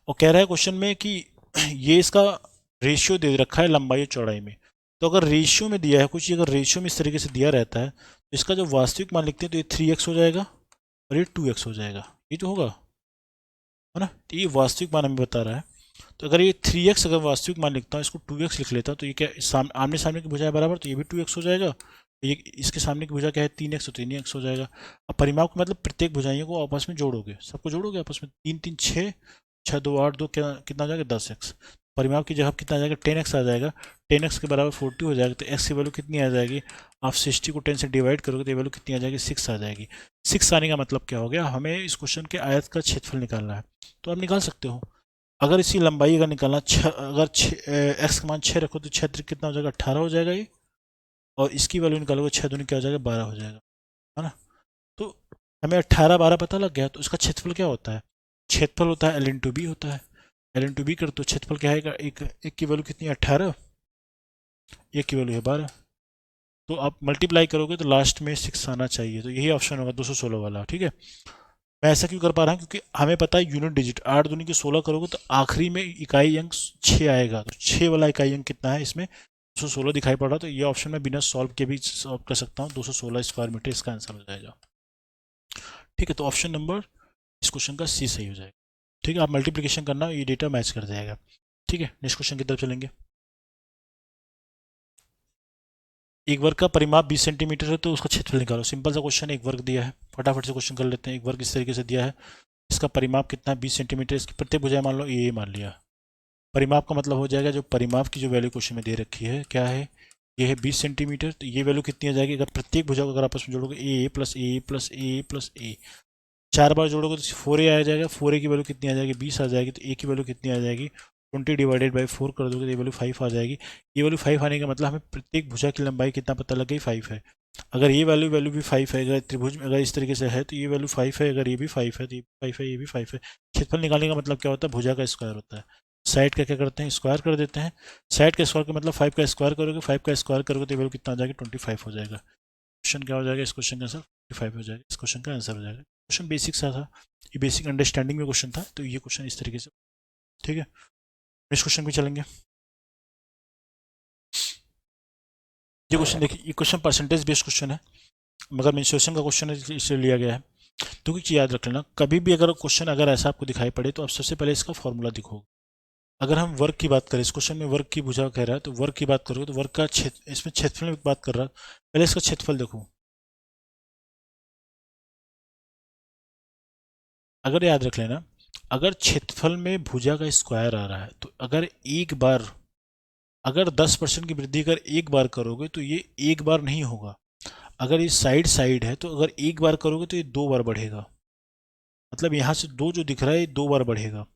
और कह रहा है क्वेश्चन में कि ये इसका रेशियो दे रखा है लंबाई और चौड़ाई में। तो अगर रेशियो में दिया है कुछ, अगर रेशियो में इस तरीके से दिया रहता है तो इसका जो वास्तविक मान लिखते हैं तो ये 3x हो जाएगा और ये 2x हो जाएगा, ये तो होगा, है ना। तो ये वास्तविक मान हमें बता रहा है। तो अगर ये 3x अगर वास्तविक मान लिखता हूँ, इसको 2x लिख लेता हूँ, तो ये क्या आमने सामने की भुजा है बराबर, तो ये भी 2x हो जाएगा। ये इसके सामने की भुजा क्या है 3x, तो 3x हो जाएगा। अब परिमाप का मतलब प्रत्येक भुजाइयों को आपस में जोड़ोगे, सबको जोड़ोगे आपस में, 3 3 6, 6 2 8, 2 कितना हो जाएगा 10x। परिमाप की जगह कितना आ जाएगा 10x आ जाएगा, 10x के बराबर 40 हो जाएगा, तो x की वैल्यू कितनी आ जाएगी, आप 60 को 10 से डिवाइड करोगे तो ये वैल्यू कितनी आ जाएगी 6 आ जाएगी। 6 आने का मतलब क्या हो गया, हमें इस क्वेश्चन के आयत का क्षेत्रफल निकालना है, तो आप निकाल सकते हो। अगर इसी लंबाई अगर निकालना अगर एक्स का मान 6 रखो तो 6 कितना हो जाएगा 18 हो जाएगा ये, और इसकी वैल्यू निकालोगे 6 दूनी क्या हो जाएगा 12 हो जाएगा, है ना। तो हमें 18 12 पता लग गया, तो इसका क्षेत्रफल क्या होता है, क्षेत्रफल होता है एल इंटू बी होता है, एल इंटू बी कर तो क्षेत्रफल क्या आएगा, एक की वैल्यू कितनी है 18, एक की वैल्यू है 12, तो आप मल्टीप्लाई करोगे तो लास्ट में 6 आना चाहिए, तो यही ऑप्शन होगा 216 वाला। ठीक है, मैं ऐसा क्यों कर पा रहा हूँ, क्योंकि हमें पता है यूनिट डिजिट 8 दूनी की 16 करोगे तो आखिरी में इकाई अंक 6 आएगा, तो 6 वाला इकाई अंक कितना है इसमें 216 दिखाई पड़ रहा, तो ये ऑप्शन में बिना सॉल्व के भी सॉल्व कर सकता हूँ, 216 स्क्वायर मीटर इसका आंसर हो जाएगा। ठीक है, तो ऑप्शन नंबर इस क्वेश्चन का सी सही हो जाएगा। ठीक है, आप मल्टीप्लीकेशन करना, ये डेटा मैच कर जाएगा। ठीक है, नेक्स्ट क्वेश्चन की तरफ चलेंगे। एक वर्ग का परिमाप 20 सेंटीमीटर है, तो उसका क्षेत्रफल निकालो। सिंपल सा क्वेश्चन है, एक वर्ग दिया है, फटाफट से क्वेश्चन कर लेते हैं। एक वर्ग इस तरीके से दिया है, इसका परिमाप कितना है 20 सेंटीमीटर, इसकी प्रत्येक भुजाएं मान लो ये मान लिया। परिमाप का मतलब हो जाएगा जो परिमाप की जो वैल्यू क्वेश्चन में दे रखी है क्या है, ये है 20 सेंटीमीटर, तो ये वैल्यू कितनी आ जाएगी, अगर प्रत्येक भुजा को अगर आपस में जोड़ोगे ए plus A plus A plus ए, 4 बार जोड़ोगे तो 4a आ जाएगा, 4a की वैल्यू कितनी आ जाएगी 20 आ जाएगी, तो a की वैल्यू कितनी आ जाएगी 20 डिवाइडेड बाई 4 कर दोगे तो ये वैल्यू 5 आ जाएगी। ये वैल्यू 5 आने का मतलब हमें प्रत्येक भुजा की लंबाई कितना पता लग गई 5 है। अगर ये वैल्यू वैल्यू भी 5 है, अगर त्रिभुज में अगर इस तरीके से है तो ये वैल्यू 5 है, अगर ये भी 5 है तो ये भी 5 है, ये भी 5 है। क्षेत्रफल निकालने का मतलब क्या होता है, भुजा का स्क्वायर होता है। साइड का क्या करते हैं स्क्वायर कर देते हैं, साइड का स्क्वायर का मतलब 5 का स्क्वायर करोगे, 5 का स्क्वायर करोगे तो ये वैल्यू कितना आ जाएगा 25 हो जाएगा। क्वेश्चन क्या हो जाएगा, इस क्वेश्चन का आंसर 25 हो जाएगा, इस क्वेश्चन का आंसर हो जाएगा। क्वेश्चन बेसिक सा था, ये बेसिक अंडरस्टैंडिंग में क्वेश्चन था, तो ये क्वेश्चन इस तरीके से। ठीक है, नेक्स्ट क्वेश्चन भी चलेंगे। ये क्वेश्चन देखिए, ये क्वेश्चन परसेंटेज बेस्ड क्वेश्चन है, मगर मेंसुरेशन का क्वेश्चन है इसलिए लिया गया है। तो कुछ याद रख लेना, कभी भी अगर क्वेश्चन अगर ऐसा आपको दिखाई पड़े तो आप सबसे पहले इसका फॉर्मूला दिखोगे। अगर हम वर्ग की बात करें, इस क्वेश्चन में वर्ग की भुजा कह रहा है, तो वर्ग की बात करोगे तो वर्ग का क्षेत्र, इसमें क्षेत्रफल में बात कर रहा है, पहले इसका क्षेत्रफल देखो। अगर याद रख लेना, अगर क्षेत्रफल में भुजा का स्क्वायर आ रहा है तो अगर एक बार, अगर 10% की वृद्धि अगर एक बार करोगे तो ये एक बार नहीं होगा। अगर ये साइड साइड है तो अगर एक बार करोगे तो ये 2 बार बढ़ेगा, मतलब यहाँ से 2 जो दिख रहा है ये 2 बार बढ़ेगा।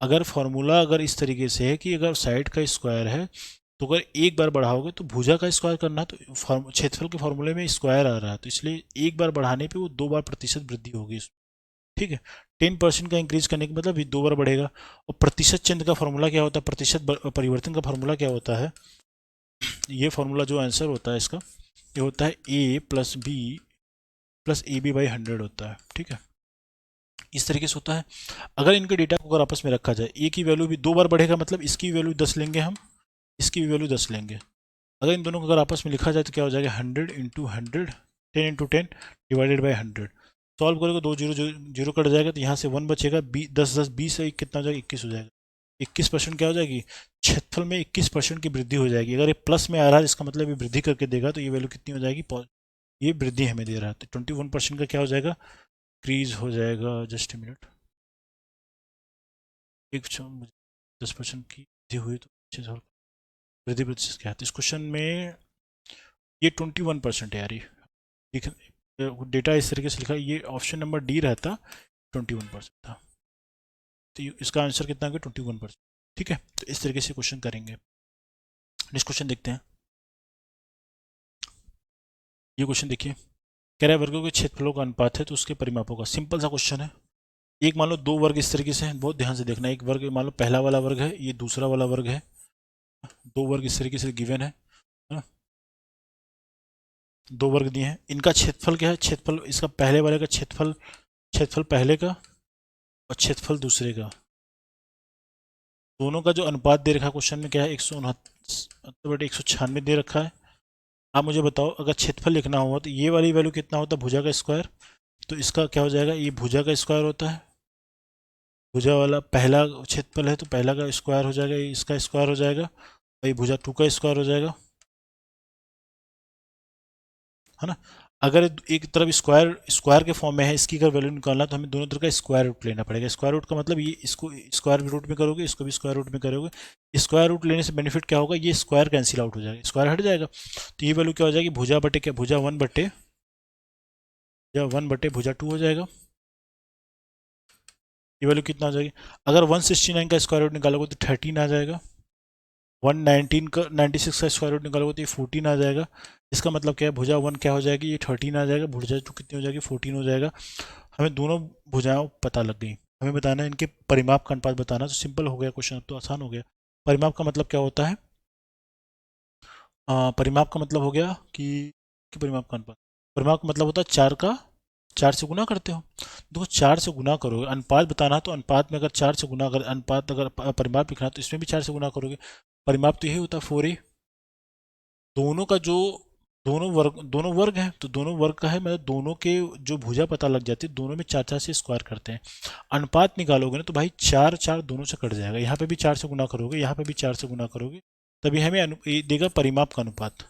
अगर फॉर्मूला अगर इस तरीके से है कि अगर साइड का स्क्वायर है तो अगर एक बार बढ़ाओगे तो भुजा का स्क्वायर करना, तो क्षेत्रफल के फॉर्मूले में स्क्वायर आ रहा है, तो इसलिए एक बार बढ़ाने पे वो 2 बार प्रतिशत वृद्धि होगी। ठीक है, 10% का इंक्रीज करने का मतलब ये 2 बार बढ़ेगा। और प्रतिशत चिन्ह का फॉर्मूला क्या होता है, प्रतिशत परिवर्तन का फॉर्मूला क्या होता है, ये फॉर्मूला जो आंसर होता है इसका, ये होता है a plus B plus A B by 100 होता है। ठीक है, इस तरीके से होता है। अगर इनके डेटा को अगर आपस में रखा जाए, ए की वैल्यू भी 2 बार बढ़ेगा, मतलब इसकी वैल्यू 10 लेंगे हम, इसकी भी वैल्यू 10 लेंगे। अगर इन दोनों को अगर आपस में लिखा जाए तो क्या हो जाएगा 100 into 100, 10 into 10 divided by 100। Solve करोगे 2 जीरो जीरो कट जाएगा तो यहाँ से 1 बचेगा, 10 10 20 से कितना हो जाएगा 21 हो जाएगा। 21% क्या हो जाएगी, क्षेत्रफल में 21% की वृद्धि हो जाएगी। अगर ये प्लस में आ रहा है इसका मतलब ये वृद्धि करके देगा, तो ये वैल्यू कितनी हो जाएगी, ये वृद्धि हमें दे रहा है तो 21% का क्या हो जाएगा, इंक्रीज हो जाएगा। जस्ट ए मिनट, एक 10% की वृद्धि हुई तो वृद्धि प्रतिशत क्या है, तो इस क्वेश्चन में ये 21% है यार। ये डेटा इस तरीके से लिखा, ये ऑप्शन नंबर डी रहता 21% था, तो इसका आंसर कितना होगा 21%। ठीक है, तो इस तरीके से क्वेश्चन करेंगे। नेक्स्ट क्वेश्चन देखते हैं। ये क्वेश्चन देखिए, कह रहा है वर्गों के क्षेत्रफलों का अनुपात है तो उसके परिमापों का। सिंपल सा क्वेश्चन है। एक मान लो दो वर्ग इस तरीके से हैं, बहुत ध्यान से देखना। एक वर्ग मान लो पहला वाला वर्ग है, ये दूसरा वाला वर्ग है, दो वर्ग इस तरीके से गिवन है ना, दो वर्ग दिए हैं। इनका क्षेत्रफल क्या है, क्षेत्रफल इसका पहले वाले का क्षेत्रफल, क्षेत्रफल पहले का और क्षेत्रफल दूसरे का, दोनों का जो अनुपात दे रखा है क्वेश्चन में क्या है, 196 दे रखा है। आप मुझे बताओ अगर क्षेत्रफल लिखना हुआ तो ये वाली वैल्यू कितना होता है, भुजा का स्क्वायर, तो इसका क्या हो जाएगा, ये भुजा का स्क्वायर होता है। भुजा वाला पहला क्षेत्रफल है तो पहला का स्क्वायर हो जाएगा, इसका स्क्वायर हो जाएगा, और ये भुजा 2 का स्क्वायर हो जाएगा, है ना। अगर एक तरफ स्क्वायर स्क्वायर के फॉर्म में है, इसकी अगर वैल्यू निकालना तो हमें दोनों तरफ का स्क्वायर रूट लेना पड़ेगा। स्क्वायर रूट का मतलब ये इसको स्क्वायर रूट में करोगे, इसको भी स्क्वायर रूट में करोगे। स्क्वायर रूट लेने से बेनिफिट क्या होगा, ये स्क्वायर कैंसिल आउट हो जाएगा, स्क्वायर हट जाएगा, तो ये वैल्यू क्या हो जाएगी, भुजा बटे क्या, भुजा 1 बटे भुजा 2 हो जाएगा। ये वैल्यू कितना हो जाएगी, अगर 169 का स्क्वायर रूट निकालोगे तो 13 आ जाएगा, 119 का 96 का स्क्वायर रूट निकालोगे तो ये 14 आ जाएगा। इसका मतलब क्या है, भुजा 1 क्या हो जाएगी, ये 13 आ जाएगा, भुजा 2 कितनी हो जाएगी, 14 हो जाएगा। हमें दोनों भुजाएं पता लग गई, हमें बताना है इनके परिमाप का अनुपात बताना। तो सिंपल हो गया क्वेश्चन, अब तो आसान हो गया। परिमाप का मतलब क्या होता है, परिमाप का मतलब हो गया कि परिमाप का अनुपात, परिमाप का मतलब होता है 4 से गुना करते हो। देखो 4 से गुना करोगे, अनुपात बताना तो अनुपात में अगर 4 से गुना कर, अनुपात अगर परिमाप लिखना तो इसमें भी 4 से गुना करोगे। परिमाप तो यही होता है 4a। दोनों का जो दोनों वर्ग हैं तो दोनों वर्ग का है, मतलब दोनों के जो भुजा पता लग जाती है, दोनों में 4 से स्क्वायर करते हैं। अनुपात निकालोगे ना तो भाई 4 दोनों से कट जाएगा, यहाँ पे भी 4 से गुना करोगे, यहाँ पे भी 4 से गुना करोगे, तभी हमें ये देगा परिमाप का अनुपात।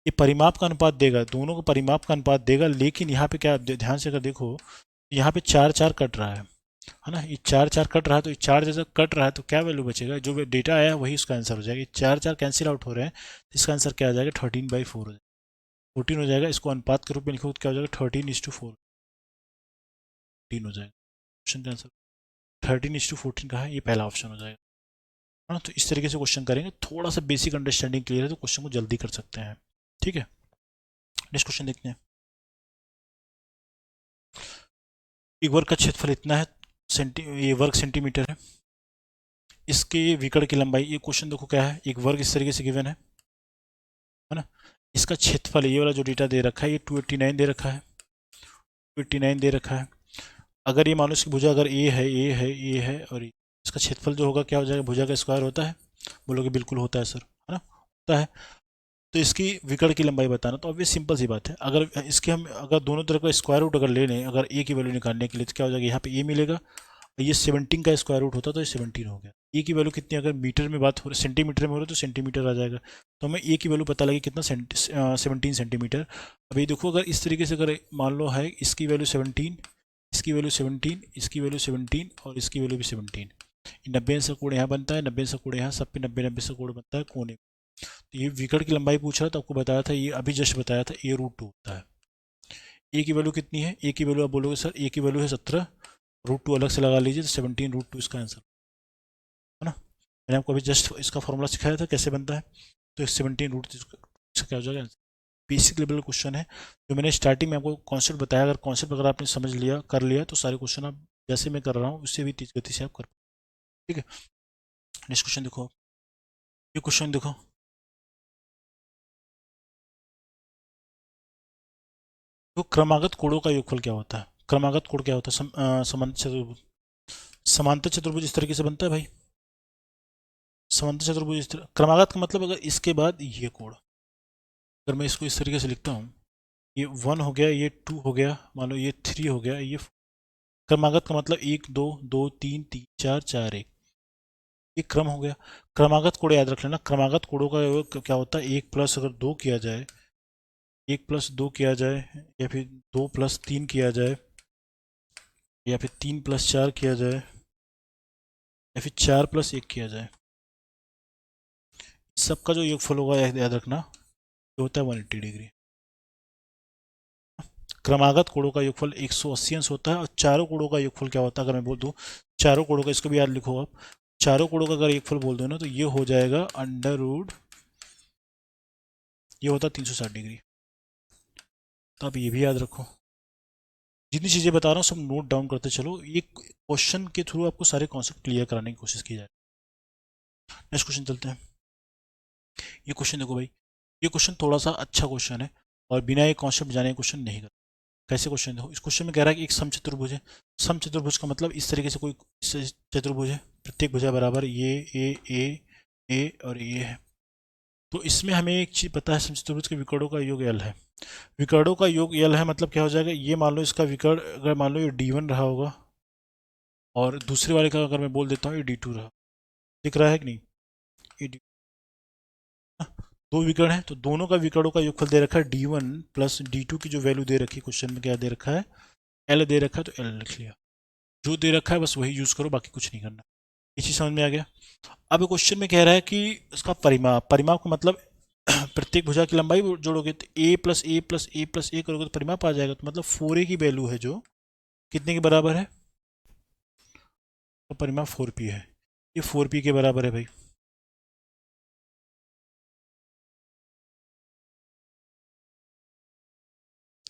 ये परिमाप का अनुपात देगा, दोनों को परिमाप का अनुपात देगा। लेकिन यहाँ पे क्या, ध्यान से अगर देखो, यहाँ पे 4 कट रहा है ना, ये 4 कट रहा है, तो ये 4 जैसा कट रहा है तो क्या वैल्यू बचेगा, जो डेटा आया वही उसका आंसर हो जाएगा। 4 कैंसिल आउट हो रहे हैं, इसका आंसर क्या आ जाएगा, 13/4 हो जाएगा, 14 हो जाएगा। इसको अनुपात के रूप में लिखो तो क्या हो जाएगा, 13:4 14 हो जाएगा। ऑप्शन का आंसर 13:14 का है, ये पहला ऑप्शन हो जाएगा, है ना। तो इस तरीके से क्वेश्चन करेंगे, थोड़ा सा बेसिक अंडरस्टैंडिंग क्लियर है तो क्वेश्चन को जल्दी कर सकते हैं। ठीक है, नेक्स्ट क्वेश्चन देखते हैं। एक वर्ग का क्षेत्रफल इतना है, ये वर्ग सेंटीमीटर है, इसके विकर्ण की लंबाई, ये क्वेश्चन देखो क्या है, एक वर्ग इस तरीके से गिवन है ना, इसका क्षेत्रफल ये वाला जो डेटा दे रखा है, ये 289 दे रखा है, 289 दे रखा है। अगर ये मानो इसकी भुजा अगर ए है और इसका क्षेत्रफल जो होगा क्या हो जाएगा, भुजा का स्क्वायर होता है, बोलोगे बिल्कुल होता है सर, है ना, होता है। तो इसकी विकर्ण की लंबाई बताना, तो ऑब्वियस सिंपल सी बात है। अगर इसके हम अगर दोनों तरफ का स्क्वायर रूट अगर ले लें, अगर ए की वैल्यू निकालने के लिए, तो क्या हो जाएगा, यहाँ पे ए मिलेगा, ये 17 का स्क्वायर रूट होता तो ये 17 हो गया। ए की वैल्यू कितनी, अगर मीटर में बात हो रही, सेंटीमीटर में हो रही तो सेंटीमीटर आ जाएगा, तो हमें ए की वैल्यू पता लगी कितना, 17 सेंटीमीटर। अभी देखो अगर इस तरीके से अगर मान लो है, इसकी वैल्यू 17, इसकी वैल्यू 17, इसकी वैल्यू 17 और इसकी वैल्यू भी 17, 90 से कोण यहाँ बनता है, 90 से कोण यहाँ, सब पे 90 से कोण बनता है कोने। तो ये विकर्ण की लंबाई पूछ रहा था, आपको बताया था, ये अभी जस्ट बताया था, a√2 होता है। ए की वैल्यू कितनी है, ए की वैल्यू आप बोलोगे सर ए की वैल्यू है 17, √2 अलग से लगा लीजिए, तो 17√2 इसका आंसर, है ना। मैंने आपको अभी जस्ट इसका फॉर्मूला सिखाया था कैसे बनता है, तो 17√2 इसका क्या हो जाएगा, बेसिक लेवल क्वेश्चन है जो मैंने स्टार्टिंग में आपको कॉन्सेप्ट बताया। अगर कॉन्सेप्ट अगर आपने समझ लिया, कर लिया, तो सारे क्वेश्चन आप जैसे मैं कर रहा हूँ उससे भी तेज गति से आप कर, ठीक है। नेक्स्ट क्वेश्चन देखो, ये क्वेश्चन देखो, तो क्रमागत कोणों का योगफल क्या होता है, क्रमागत कोण क्या होता है, समांतर चतुर्भुज, समांतर चतुर्भुज इस तरीके से बनता है भाई, समांतर चतुर्भुज इस तरह, क्रमागत का मतलब अगर इसके बाद ये कोण, अगर मैं इसको इस तरीके से लिखता हूँ, ये 1 हो गया, ये 2 हो गया, मान लो ये 3 हो गया, ये क्रमागत का मतलब 1 2 2 3 3 4 4 1, ये क्रम हो गया। क्रमागत कोड याद रख लेना, क्रमागत कोडों का क्या होता है, 1 प्लस अगर 2 किया जाए, 1 प्लस 2 किया जाए, या फिर 2 प्लस 3 किया जाए, या फिर 3 प्लस 4 किया जाए, या फिर 4 प्लस 1 किया जाए, सबका जो योगफल होगा याद रखना, ये होता है 180 डिग्री। क्रमागत कोणों का योगफल 180 अंश होता है, और चारों कोणों का योगफल क्या होता है, अगर मैं बोल दूं चारों कोणों का, इसको भी याद लिखो आप, चारों कोणों का अगर योगफल बोल दो ना, तो ये हो जाएगा अंडर रूट, ये होता है 360 डिग्री। तो आप ये भी याद रखो, जितनी चीज़ें बता रहा हूँ सब नोट डाउन करते चलो, ये क्वेश्चन के थ्रू आपको सारे कॉन्सेप्ट क्लियर कराने की कोशिश की जाए। नेक्स्ट क्वेश्चन चलते हैं। ये क्वेश्चन देखो भाई, ये क्वेश्चन थोड़ा सा अच्छा क्वेश्चन है, और बिना ये कॉन्सेप्ट जाने क्वेश्चन नहीं करता। कैसे क्वेश्चन देखो, इस क्वेश्चन में कह रहा है कि एक समचतुर्भुज है। समचतुर्भुज का मतलब इस तरीके से कोई चतुर्भुज है, प्रत्येक भुजा बराबर ये ए और ये है। तो इसमें हमें एक चीज़ पता है, समचतुर्भुज के विकर्णों का योग यल है। विकर्णों का योग यल है मतलब क्या हो जाएगा, ये मान लो इसका विकर्ण, अगर मान लो ये D1 रहा होगा, और दूसरे वाले का अगर मैं बोल देता हूँ ये D2 रहा, दिख रहा है कि नहीं, ये दो विकर्ण है, तो दोनों का विकर्णों का योगफल दे रखा है D1 प्लस D2 की जो वैल्यू दे रखी है क्वेश्चन में, क्या दे रखा है, L दे रखा है, तो L लिख लिया। जो दे रखा है बस वही यूज करो, बाकी कुछ नहीं करना। ये चीज समझ में आ गया। अब क्वेश्चन में कह रहा है कि उसका परिमाप, परिमाप का मतलब प्रत्येक भुजा की लंबाई जोड़ोगे तो a plus A plus A plus A करोगे तो परिमाप आ जाएगा, तो मतलब 4a की वैल्यू है जो कितने के बराबर है, तो परिमाप 4p है, ये 4p के बराबर है भाई।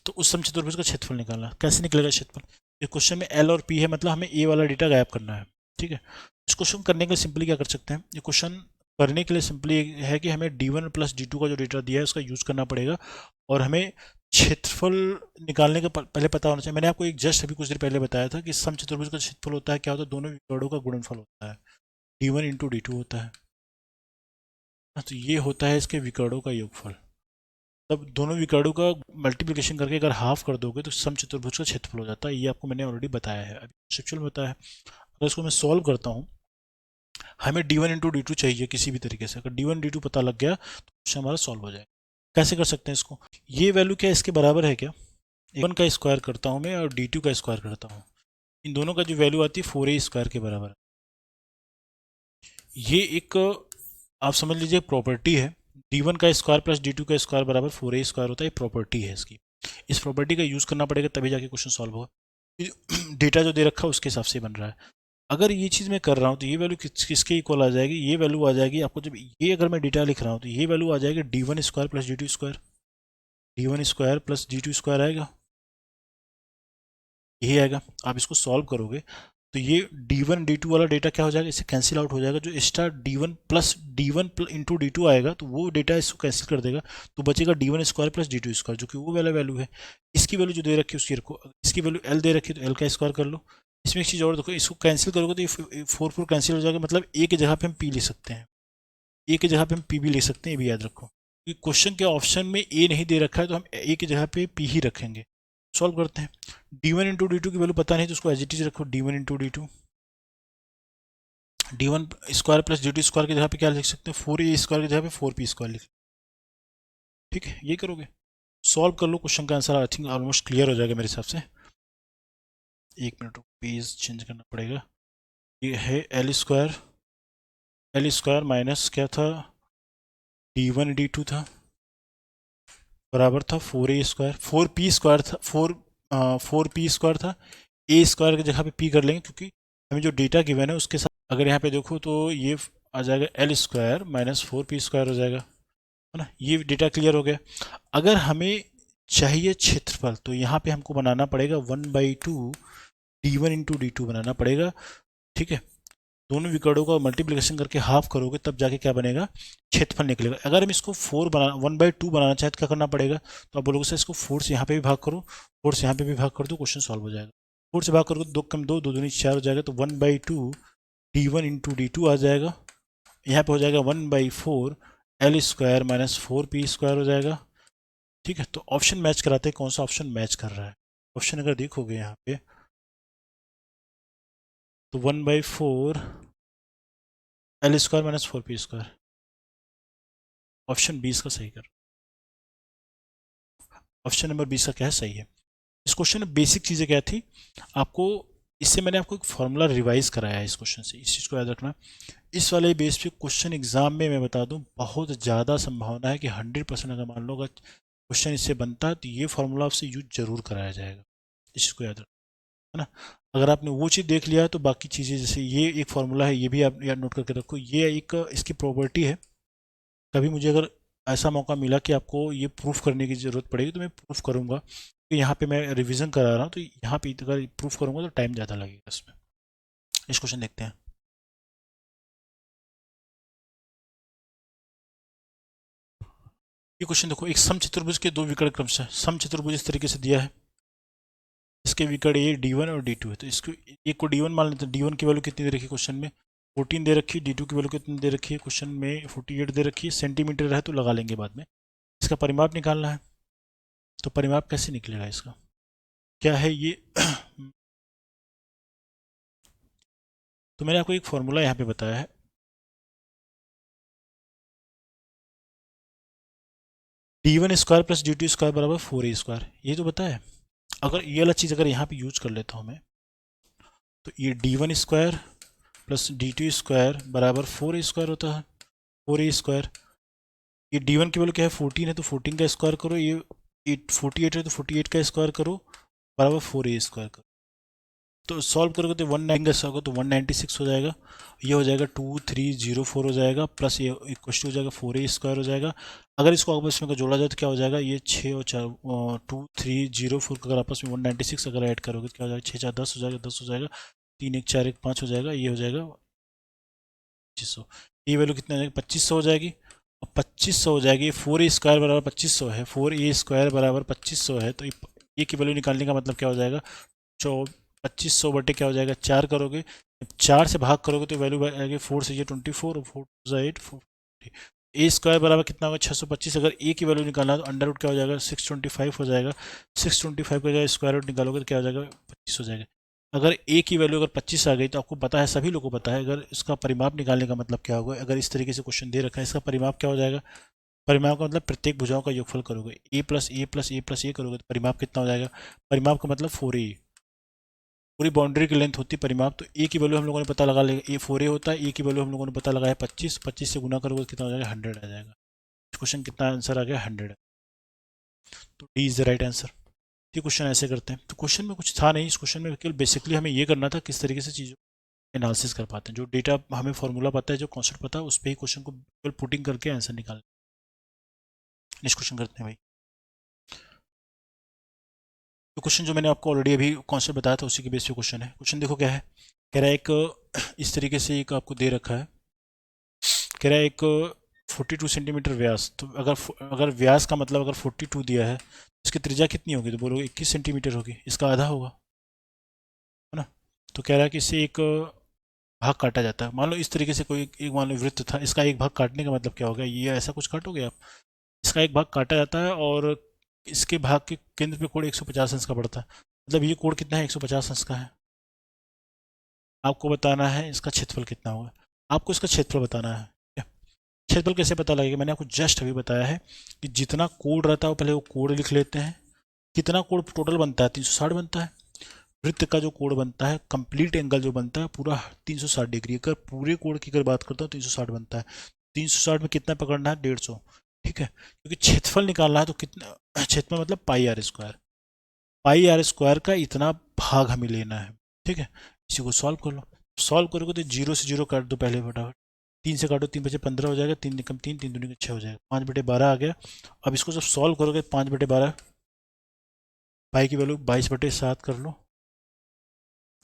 तो उस समचतुर्भुज का क्षेत्रफल निकालना, कैसे निकलेगा क्षेत्रफल, इस क्वेश्चन में एल और पी है, मतलब हमें ए वाला डेटा गायब करना है। ठीक है, इस क्वेश्चन करने के लिए सिंपली क्या कर सकते हैं, ये क्वेश्चन करने के लिए सिंपली है कि हमें D1 प्लस D2 का जो डेटा दिया है उसका यूज करना पड़ेगा, और हमें क्षेत्रफल निकालने का पहले पता होना चाहिए। मैंने आपको एक जस्ट अभी कुछ देर पहले बताया था कि समचतुर्भुज का क्षेत्रफल होता है, क्या होता है, दोनों विकर्णों का गुणनफल होता है, D1 इंटू D2 होता है। तो ये होता है इसके विकर्णों का योगफल, तब दोनों विकर्णों का मल्टीप्लिकेशन करके अगर हाफ कर दोगे तो समचतुर्भुज का क्षेत्रफल हो जाता है। ये आपको मैंने ऑलरेडी बताया है, अभी कंसेप्चुअल में बताया है। अगर इसको मैं सॉल्व करता हूँ, हमें D1 इंटू D2 चाहिए किसी भी तरीके से, अगर D1 D2 पता लग गया तो क्वेश्चन हमारा सॉल्व हो जाएगा। कैसे कर सकते हैं इसको, ये वैल्यू क्या इसके बराबर है क्या, D1 का स्क्वायर करता हूँ मैं और D2 का स्क्वायर करता हूँ, इन दोनों का जो वैल्यू आती है 4a स्क्वायर के बराबर है। ये एक आप समझ लीजिए प्रॉपर्टी है, D1 का स्क्वायर प्लस D2 का स्क्वायर बराबर 4a स्क्वायर होता है, प्रॉपर्टी है इसकी। इस प्रॉपर्टी का यूज़ करना पड़ेगा तभी जाके क्वेश्चन सॉल्व होगा। डेटा जो दे रखा है उसके हिसाब से बन रहा है। अगर ये चीज़ मैं कर रहा हूँ तो ये वैल्यू किसके इक्वल आ जाएगी, ये वैल्यू आ जाएगी आपको, जब ये अगर मैं डेटा लिख रहा हूँ तो ये वैल्यू आ जाएगी D1 square plus D2 square, D1 square plus D2 square आएगा, यही आएगा। आप इसको सॉल्व करोगे तो ये D1 D2 वाला डेटा क्या हो जाएगा, इससे कैंसिल आउट हो जाएगा, जो extra D1 plus D1 into D2 आएगा तो वो डेटा इसको कैंसिल कर देगा, तो बचेगा D1 square plus D2 square, जो कि वो वाला वैल्यू है। इसकी वैल्यू जो दे रखी है उसकी रखो, इसकी वैल्यू L दे रखी है तो L का स्क्वायर कर लो। इसमें एक चीज़ और देखो, इसको कैंसिल करोगे तो ये 4 कैंसिल हो जाएगा, मतलब ए की जगह पे हम पी ले सकते हैं, ए की जगह पे हम पी भी ले सकते हैं, ये भी याद रखो, क्योंकि क्वेश्चन के ऑप्शन में ए नहीं दे रखा है तो हम ए की जगह पे पी ही रखेंगे। सॉल्व करते हैं, D1 इंटू D2 की वैल्यू पता नहीं तो उसको एज इट इज रखो, D1 into D2, D1 square plus D2 square की जगह पे क्या लिख सकते हैं, 4a स्क्वायर की जगह पे 4p स्क्वायर लिख, ठीक है, ये करोगे सॉल्व कर लो, क्वेश्चन का answer I think almost clear हो जाएगा मेरे हिसाब से। एक मिनट पेज चेंज करना पड़ेगा, ये है एल स्क्वायर माइनस क्या था, D1 D2 था, बराबर था 4a स्क्वायर, 4p स्क्वायर था, 4p स्क्वायर था, ए स्क्वायर की जगह पे p कर लेंगे क्योंकि हमें जो डेटा गिवन है उसके साथ, अगर यहाँ पे देखो तो ये आ जाएगा L square minus 4p square हो जाएगा, है ना, ये डेटा क्लियर हो गया। अगर हमें चाहिए क्षेत्रफल तो यहाँ पे हमको बनाना पड़ेगा 1/2 D1 इंटू D2 बनाना पड़ेगा, ठीक है, दोनों विकर्णों का मल्टीप्लिकेशन करके हाफ करोगे तब जाके क्या बनेगा, क्षेत्रफल निकलेगा। अगर हम इसको 1/2 बनाना चाहे तो क्या करना पड़ेगा, तो आप बोलोगे सर इसको 4 से यहाँ पे भी भाग करो, 4 से यहाँ पे भी भाग कर दो, क्वेश्चन सॉल्व हो जाएगा। 4 से भाग करोगे तो 2 कम 2, 2 दूनी 4 हो जाएगा, तो 1/2 D1 इंटू D2 आ जाएगा, यहाँ पे हो जाएगा 1/4 L square minus 4p square हो जाएगा, ठीक है, तो ऑप्शन मैच कराते हैं, कौन सा ऑप्शन मैच कर रहा है। ऑप्शन अगर देखोगे यहाँ पे तो 1/4 L² - 4P²। ऑप्शन 20 का सही कर, ऑप्शन नंबर 20 का क्या है, सही है। इस क्वेश्चन में बेसिक चीज़ें क्या थी आपको, इससे मैंने आपको एक फॉर्मूला रिवाइज कराया है इस क्वेश्चन से, इस चीज़ को याद रखना। इस वाले बेस पे क्वेश्चन एग्जाम में मैं बता दूं बहुत ज़्यादा संभावना है कि 100% अगर मान लो अगर क्वेश्चन इससे बनता है तो ये फॉर्मूला आपसे यूज जरूर कराया जाएगा, इस चीज़ को याद रखना, है ना। अगर आपने वो चीज़ देख लिया है तो बाकी चीज़ें, जैसे ये एक फॉर्मूला है, ये भी आप याद नोट करके रखो, ये एक इसकी प्रॉपर्टी है। कभी मुझे अगर ऐसा मौका मिला कि आपको ये प्रूफ करने की ज़रूरत पड़ेगी तो मैं प्रूफ करूँगा, कि यहाँ पे मैं रिवीजन करा रहा हूँ तो यहाँ पे अगर प्रूफ करूँगा तो टाइम ज़्यादा लगेगा इसमें। इस क्वेश्चन देखते हैं। ये क्वेश्चन देखो, एक समचतुर्भुज के दो विकर्ण क्रमशः, समचतुर्भुज इस तरीके से दिया है, इसके विकर्ण ये D1 और D2 है, तो इसको एक को D1 मान लेते हैं। D1 की वैल्यू कितनी दे रखी है क्वेश्चन में, 14 दे रखी है। D2 की वैल्यू कितनी दे रखी है क्वेश्चन में, 48 दे रखी है। सेंटीमीटर है तो लगा लेंगे बाद में। इसका परिमाप निकालना है, तो परिमाप कैसे निकलेगा इसका, क्या है ये तो मैंने आपको एक फॉर्मूला यहाँ पे बताया है, D1² + D2² बराबर 4A², ये तो बताया है। अगर ये वाला चीज़ अगर यहाँ पे यूज कर लेता हूँ मैं, तो ये D1² + D2² बराबर 4A² होता है, 4A²। ये D1 की वैल्यू क्या है, 14 है, तो 14 का स्क्वायर करो, ये 48 है तो 48 का स्क्वायर करो, बराबर 4A² करो। तो सॉल्व करोगे तो 196 होगा, तो 196 हो जाएगा। ये हो जाएगा 2304 हो जाएगा, प्लस ये इक्वल हो जाएगा 4A² हो जाएगा। अगर इसको आपस में जोड़ा जाए तो क्या हो जाएगा, ये 6 और 4 2304 का अगर आपस में 196 अगर ऐड करोगे तो क्या हो जाएगा, 6 4 10 हो जाएगा, 10 हो जाएगा, 3 1 4 1 5 हो जाएगा, ये हो जाएगा 2500। ये वैल्यू कितना हो जाएगा, 2500 हो जाएगी। और 2500 हो जाएगी, 4A² बराबर 2500 है, 4A² बराबर 2500 है, तो ये की वैल्यू निकालने का मतलब क्या हो जाएगा, 2500 बटे क्या हो जाएगा, 4 करोगे, 4 से भाग करोगे तो वैल्यू आएगी 4 से ये 24 और 4 8 A² बराबर कितना होगा, 625। अगर ए की वैल्यू निकालना है तो अंडर रूट क्या हो जाएगा, 625 हो जाएगा। 625 का स्क्वायर रूट निकालोगे तो क्या हो जाएगा, 25 हो जाएगा। अगर ए की वैल्यू अगर 25 आ गई तो आपको पता है, सभी लोगों को पता है, अगर इसका परिमाप निकालने का मतलब क्या होगा, अगर इस तरीके से क्वेश्चन दे रखा है, इसका परिमाप क्या हो जाएगा, परिमाप का मतलब प्रत्येक भुजाओं का योगफल करोगे, ए plus A plus A plus A करोगे तो परिमाप कितना हो जाएगा, परिमाप का मतलब 4A, पूरी बाउंड्री की लेंथ होती है परिमाप। तो ए की वैल्यू हम लोगों ने पता लगा लेगा, ए 4A होता है, ए की वैल्यू हम लोगों ने पता लगा है 25, 25 से गुना करोगे कितना हो जाएगा, 100 आ जाएगा। इस क्वेश्चन कितना आंसर आ गया, 100। तो D is the right answer. ये क्वेश्चन ऐसे करते हैं, तो क्वेश्चन में कुछ था नहीं, इस क्वेश्चन में केवल बेसिकली हमें ये करना था किस तरीके से चीज़ों एनालिसिस कर पाते हैं, जो डेटा हमें फॉर्मूला पता है, जो कॉन्सेप्ट पता है, उस पर ही क्वेश्चन को केवल पुटिंग करके आंसर निकाल। नेक्स्ट क्वेश्चन करते हैं भाई। तो क्वेश्चन जो मैंने आपको ऑलरेडी अभी कॉन्सेप्ट बताया था उसी के बेस पे क्वेश्चन है। क्वेश्चन देखो क्या है, कह रहा है एक इस तरीके से एक आपको दे रखा है, कह रहा है एक 42 सेंटीमीटर व्यास, तो अगर अगर व्यास का मतलब अगर 42 दिया है, इसकी त्रिज्या कितनी होगी, तो बोलोगे 21 सेंटीमीटर होगी, इसका आधा होगा, है ना। तो कह रहा है कि इससे एक भाग काटा जाता है, मान लो इस तरीके से कोई एक मान लो वृत्त था, इसका एक भाग काटने का मतलब क्या होगा, ये ऐसा कुछ काटोगे आप, इसका एक भाग काटा जाता है और इसके भाग के केंद्र पे कोण 150 अंश का पड़ता है, मतलब ये कोण कितना है, 150 अंश का है। आपको बताना है इसका क्षेत्रफल कितना होगा, आपको इसका क्षेत्रफल बताना है। क्षेत्रफल कैसे पता लगेगा, मैंने आपको जस्ट अभी बताया है कि जितना कोण रहता है वो पहले वो कोण लिख लेते हैं। कितना कोण टोटल बनता है, 360 बनता है। वृत्त का जो कोण बनता है, कंप्लीट एंगल जो बनता है पूरा 360 डिग्री, अगर पूरे कोण की अगर बात करता हूँ 360 बनता है। 360 में कितना पकड़ना है, 150, ठीक है। क्योंकि क्षेत्रफल निकालना है तो कितना, क्षेत्रफल मतलब πr², πr² का इतना भाग हमें लेना है, ठीक है। इसी को सॉल्व कर लो, सॉल्व करोगे तो 0 से 0 काट दो पहले फटाफट, 3 से काटो, 3 बचे 15 हो जाएगा, 3 निकम 3, 3 दूनी के 6 हो जाएगा, 5/12 आ गया। अब इसको जब सॉल्व करोगे 5/12, पाई की वैल्यू 22/7 कर लो,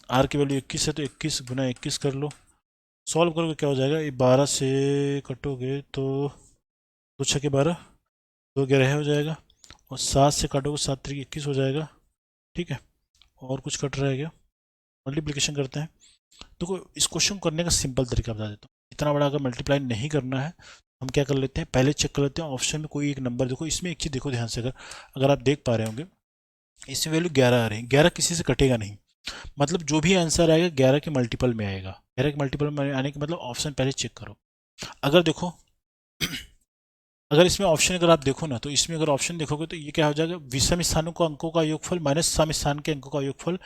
आर की वैल्यू 21 है तो 21 गुना 21 कर लो, सॉल्व करोगे क्या हो जाएगा, ये 12 से कटोगे तो 2 6 के 12, 2 11 हो जाएगा, और 7 से काटोगे 7 3 21 हो जाएगा, ठीक है। और कुछ कट रहा है क्या, मल्टीप्लिकेशन करते हैं। देखो इस क्वेश्चन को करने का सिंपल तरीका बता देता हूँ, इतना बड़ा अगर मल्टीप्लाई नहीं करना है हम क्या कर लेते हैं, पहले चेक कर लेते हैं ऑप्शन में कोई एक नंबर। देखो इसमें एक चीज़ देखो ध्यान से, अगर अगर आप देख पा रहे होंगे इसमें वैल्यू 11 आ रही है, 11 किसी से कटेगा नहीं, मतलब जो भी आंसर आएगा 11 के मल्टीपल में आएगा। 11 के मल्टीपल में आने के मतलब ऑप्शन पहले चेक करो। अगर देखो अगर इसमें ऑप्शन अगर आप देखो ना, तो इसमें अगर ऑप्शन देखोगे तो ये क्या हो जाएगा, विषम स्थानों का अंकों का योगफल माइनस सम स्थान के अंकों का योगफल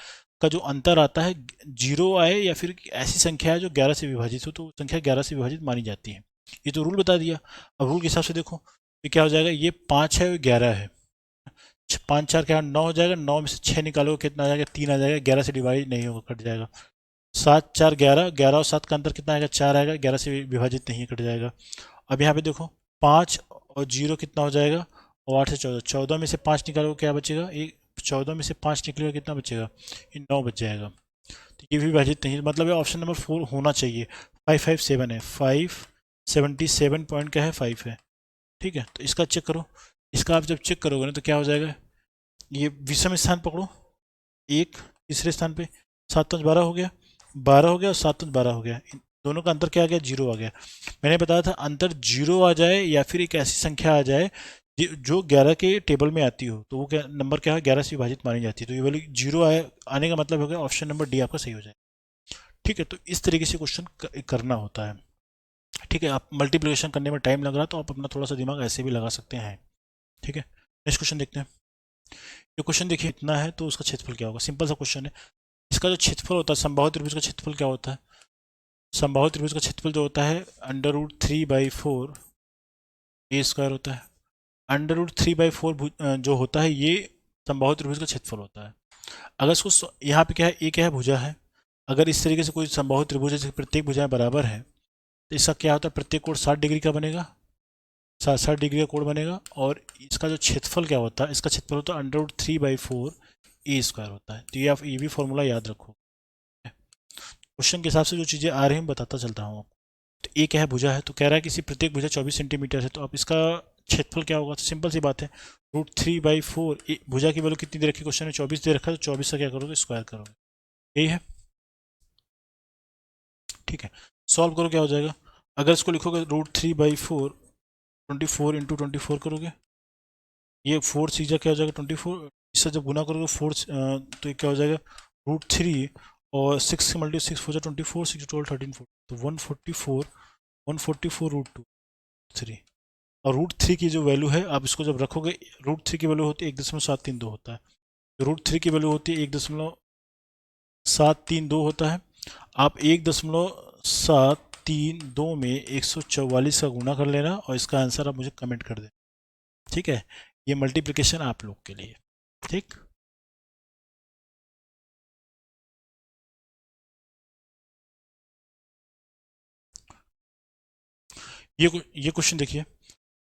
का जो अंतर आता है, जीरो आए या फिर ऐसी संख्या है जो 11 से विभाजित हो, तो संख्या 11 से विभाजित मानी जाती है। ये तो रूल बता दिया। अब रूल के हिसाब से देखो ये क्या हो जाएगा, ये 5 है और 11 है, 5 4 क्या 9 हो जाएगा, 9 में से 6 निकालोगे कितना आ जाएगा, 3 आ जाएगा, 11 से डिवाइड नहीं होगा, कट जाएगा। 7 4 11, 11 और 7 का अंतर कितना आएगा, 4 आएगा, 11 से विभाजित नहीं है, कट जाएगा। अब यहाँ पे देखो 5 और 0 कितना हो जाएगा, और 8 से 14, 14 में से 5 निकालोगे क्या बचेगा, एक 14 में से 5 निकलेगा कितना बचेगा, ये 9 बच जाएगा। तो ये भी विभाजित नहीं है, मतलब ये ऑप्शन नंबर 4 होना चाहिए। 557 है, 577 पॉइंट क्या है, 5 है। ठीक है, तो इसका चेक करो। इसका आप जब चेक करोगे ना तो क्या हो जाएगा, ये विषम स्थान पकड़ो, एक तीसरे स्थान पे, 7 5 12 हो गया, 12 हो गया और 7 5 12 हो गया, इन दोनों का अंतर क्या आ गया, जीरो आ गया। मैंने बताया था अंतर जीरो आ जाए या फिर एक ऐसी संख्या आ जाए जो 11 के टेबल में आती हो, तो वो क्या नंबर क्या है, 11 से विभाजित मानी जाती है। तो ये वाली जीरो आए आने का मतलब हो गया ऑप्शन नंबर डी आपका सही हो जाए। ठीक है, तो इस तरीके से क्वेश्चन करना होता है। ठीक है, आप मल्टीप्लिकेशन करने में टाइम लग रहा है तो आप अपना थोड़ा सा दिमाग ऐसे भी लगा सकते हैं। ठीक है, नेक्स्ट क्वेश्चन देखते हैं। ये क्वेश्चन देखिए इतना है, तो उसका क्षेत्रफल क्या होगा, सिंपल सा क्वेश्चन है। इसका जो क्षेत्रफल होता है, संभावित त्रिभुज का क्षेत्रफल क्या होता है, संभावित त्रिभुज का क्षेत्रफल जो होता है √3/4 ए स्क्वायर होता है। √3/4 जो होता है ये संभावित त्रिभुज का क्षेत्रफल होता है। अगर इसको यहाँ पे क्या है, ए क्या है, भुजा है। अगर इस तरीके से कोई संभावित त्रिभुज है जिसकी प्रत्येक भुजाएं बराबर है, तो इसका क्या होता है, प्रत्येक कोण 60 डिग्री का बनेगा, 60 डिग्री का कोण बनेगा। और इसका जो क्षेत्रफल क्या होता है, इसका क्षेत्रफल होता है √3/4 ए स्क्वायर होता है। तो ये आप ये भी फॉर्मूला याद रखो। क्वेश्चन के हिसाब से जो चीज़ें आ रही हैं बताता चलता हूँ। तो ए क्या है, भुजा है, तो कह रहा है किसी प्रत्येक भुजा 24 सेंटीमीटर है, तो आप इसका क्षेत्रफल क्या होगा, तो सिंपल सी बात है, √3/4 भुजा की वैल्यू कितनी दे रखी है, क्वेश्चन में 24 दे रखा है, तो 24 का क्या करोगे, स्क्वायर करोगे, यही है। ठीक है, सॉल्व करो क्या हो जाएगा, अगर इसको लिखोगे √3/4 24 × 24 करोगे, ये 4 सीजा क्या हो जाएगा 24, इससे जब गुना करोगे 4 तो ये क्या हो जाएगा √3, और 6 मल्टी 6 4 24, 6 12 13 4, तो 144, 144 √2 3। और √3 की जो वैल्यू है आप इसको जब रखोगे, √3 की वैल्यू होती है 1.732 होता है, √3 की वैल्यू होती है 1.732 होता है। आप 1.732 में 144 का गुना कर लेना और इसका आंसर आप मुझे कमेंट कर देना। ठीक है, ये मल्टीप्लिकेशन आप लोग के लिए। ठीक, ये क्वेश्चन देखिए।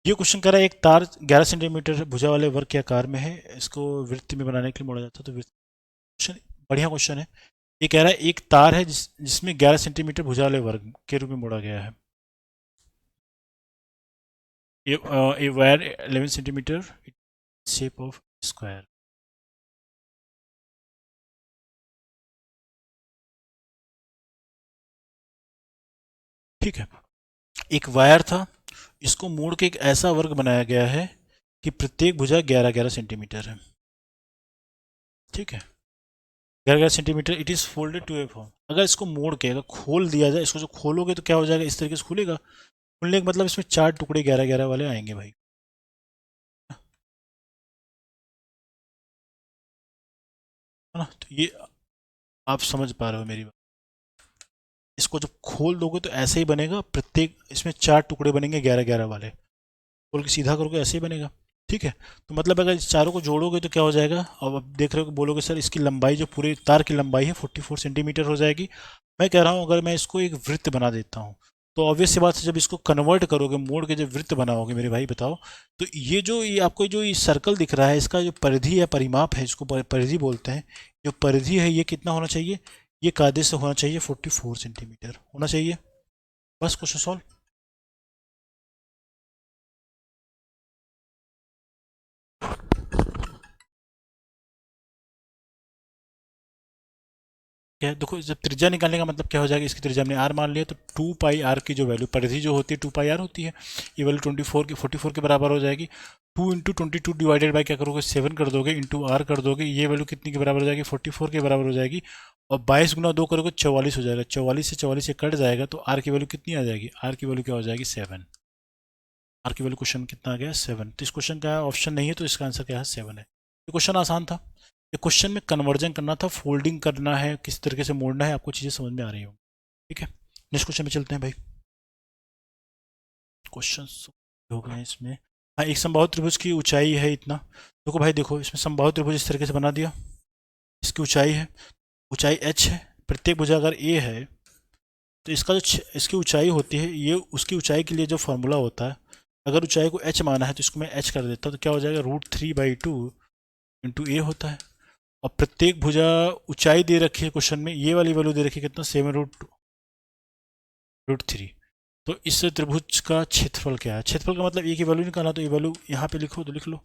ये क्वेश्चन कह रहा है एक तार 11 सेंटीमीटर भुजा वाले वर्ग के आकार में है, इसको वृत्त में बनाने के लिए मोड़ा जाता है, तो वृत्त क्वेश्चन बढ़िया क्वेश्चन है। ये कह रहा है एक तार है जिसमें 11 सेंटीमीटर भुजा वाले वर्ग के रूप में मोड़ा गया है। A wire 11 centimetre shape of square. ठीक है, एक वायर था, इसको मोड़ के एक ऐसा वर्ग बनाया गया है कि प्रत्येक भुजा 11 11 सेंटीमीटर है। ठीक है, 11 11 centimetre, it is folded to a form. अगर इसको मोड़ के अगर खोल दिया जाए, इसको जो खोलोगे तो क्या हो जाएगा, इस तरीके से खुलेगा। खुलने का मतलब इसमें 4 टुकड़े 11 11 वाले आएंगे भाई। है ना, तो ये आप समझ पा रहे हो मेरी बात। इसको जब खोल दोगे तो ऐसे ही बनेगा, प्रत्येक इसमें 4 टुकड़े बनेंगे 11 11 वाले, खोल के सीधा करोगे ऐसे ही बनेगा। ठीक है, तो मतलब अगर इस चारों को जोड़ोगे तो क्या हो जाएगा, अब आप देख रहे हो, बोलोगे सर इसकी लंबाई जो पूरे तार की लंबाई है 44 सेंटीमीटर हो जाएगी। मैं कह रहा हूँ अगर मैं इसको एक वृत्त बना देता हूँ, तो ऑब्वियस सी बात है जब इसको कन्वर्ट करोगे, मोड़ के जब वृत्त बनाओगे मेरे भाई बताओ, तो ये आपको जो ये सर्कल दिख रहा है, इसका जो परिधि या परिमाप है, इसको परिधि बोलते हैं, जो परिधि है ये कितना होना चाहिए, ये कायदे से होना चाहिए 44 सेंटीमीटर होना चाहिए। बस क्वेश्चन सॉल्व। क्या है, देखो जब त्रिज्या निकालने का मतलब क्या हो जाएगा, इसकी त्रिज्या हमने आर मान लिया तो 2 पाई आर की जो वैल्यू परिधि जो होती है 2 पाई आर होती है, ये वैल्यू 44 के बराबर हो जाएगी। 2 × 22 डिवाइडेड बाई क्या करोगे 7 कर दोगे इंटू आर कर दोगे, ये वैल्यू कितनी के बराबर हो जाएगी 44 के बराबर हो जाएगी। और 22 × 2 करोगे 44 हो जाएगा, 44 से कट जाएगा तो आर की वैल्यू कितनी आ जाएगी, आर की वैल्यू क्या हो जाएगी 7। आर की वैल्यू क्वेश्चन कितना आ गया 7। तो इस क्वेश्चन का ऑप्शन नहीं है तो इसका आंसर क्या है 7 है। ये क्वेश्चन आसान था, ये क्वेश्चन में कन्वर्जन करना था, फोल्डिंग करना है, किस तरीके से मोड़ना है, आपको चीज़ें समझ में आ रही होंगी। ठीक है, नेक्स्ट क्वेश्चन में चलते हैं भाई। क्वेश्चन हो गए हैं इसमें। हाँ, एक समबाहु त्रिभुज की ऊंचाई है इतना। देखो भाई देखो, इसमें समबाहु त्रिभुज इस तरीके से बना दिया, इसकी ऊंचाई है, ऊंचाई h है, प्रत्येक भुजा अगर a है तो इसका जो इसकी ऊंचाई होती है, ये उसकी ऊंचाई के लिए जो फॉर्मूला होता है, अगर ऊंचाई को h माना है तो इसको मैं h कर देता हूँ, तो क्या हो जाएगा √3/2 इंटू ए होता है। और प्रत्येक भुजा ऊंचाई दे रखी है क्वेश्चन में, ये वाली वैल्यू दे रखी है कितना 7√3। तो इस त्रिभुज का क्षेत्रफल क्या है, क्षेत्रफल का मतलब ए की वैल्यू निकालना, तो ये वैल्यू यहाँ पे लिखो तो लिख लो,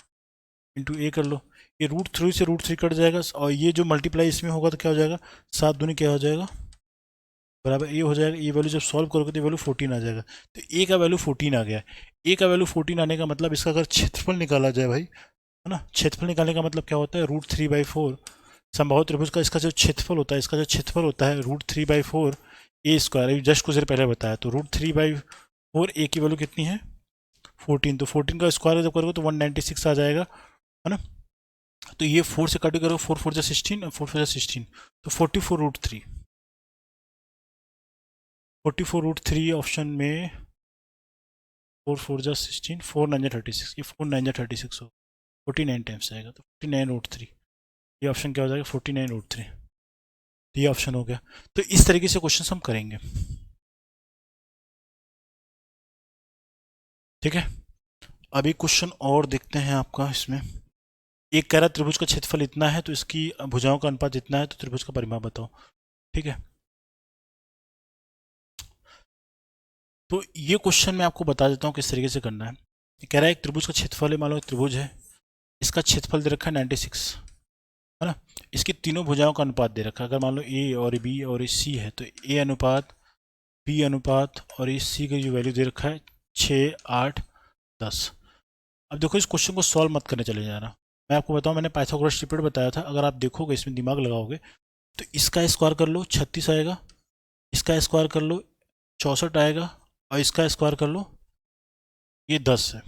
इंटू ए कर लो, ये √3 से √3 कट जाएगा और ये जो मल्टीप्लाई इसमें होगा तो क्या हो जाएगा 7 दूनी क्या हो जाएगा बराबर ए हो जाएगा। ये वैल्यू जब सॉल्व करोगे तो ये वैल्यू 14 आ जाएगा, तो ए का वैल्यू 14 आ गया। ए का वैल्यू 14 आने का मतलब इसका अगर क्षेत्रफल निकाला जाए भाई, है ना, क्षेत्रफल निकालने का मतलब क्या होता है √3/4। समबाहु त्रिभुज का इसका जो क्षेत्रफल होता है, इसका जो क्षेत्रफल होता है √3/4 ए स्क्वायर, जस्ट कुछ देर पहले बताया, तो √3/4 ए की वैल्यू कितनी है 14, तो 14 का स्क्वायर जब करोगे तो 196 आ जाएगा, है ना। तो ये 4 से कट करो, 4 4 जा 16 और 4 4 जा 16, तो 44√3, 44√3 ऑप्शन में 4 4 जा 16, 4 9 जा 36, ये 4 9 जा 36 हो 49 टाइम्स आएगा, तो 49√3, ये ऑप्शन क्या हो जाएगा 49√3। तो ये ऑप्शन हो गया। तो इस तरीके से क्वेश्चन हम करेंगे, ठीक है। अभी क्वेश्चन और देखते हैं आपका इसमें। एक कह रहा त्रिभुज का क्षेत्रफल इतना है तो इसकी भुजाओं का अनुपात इतना है, तो त्रिभुज का परिमाप बताओ। ठीक है, तो ये क्वेश्चन मैं आपको बता देता हूँ किस तरीके से करना है। कह रहा है एक त्रिभुज का क्षेत्रफल है, मान लो एक त्रिभुज है, इसका क्षेत्रफल दे रखा है 96, है ना। इसकी तीनों भुजाओं का अनुपात दे रखा है, अगर मान लो ए और बी और सी है तो ए अनुपात बी अनुपात और इस सी का जो वैल्यू दे रखा है 6 8 10। अब देखो इस क्वेश्चन को सॉल्व मत करने चले जाना, मैं आपको बताऊं, मैंने पाइथागोरस ट्रिपल बताया था, अगर आप देखोगे इसमें दिमाग लगाओगे तो इसका स्क्वायर कर लो 36 आएगा, इसका स्क्वायर कर लो 64 आएगा, और इसका स्क्वायर कर लो ये 10 है,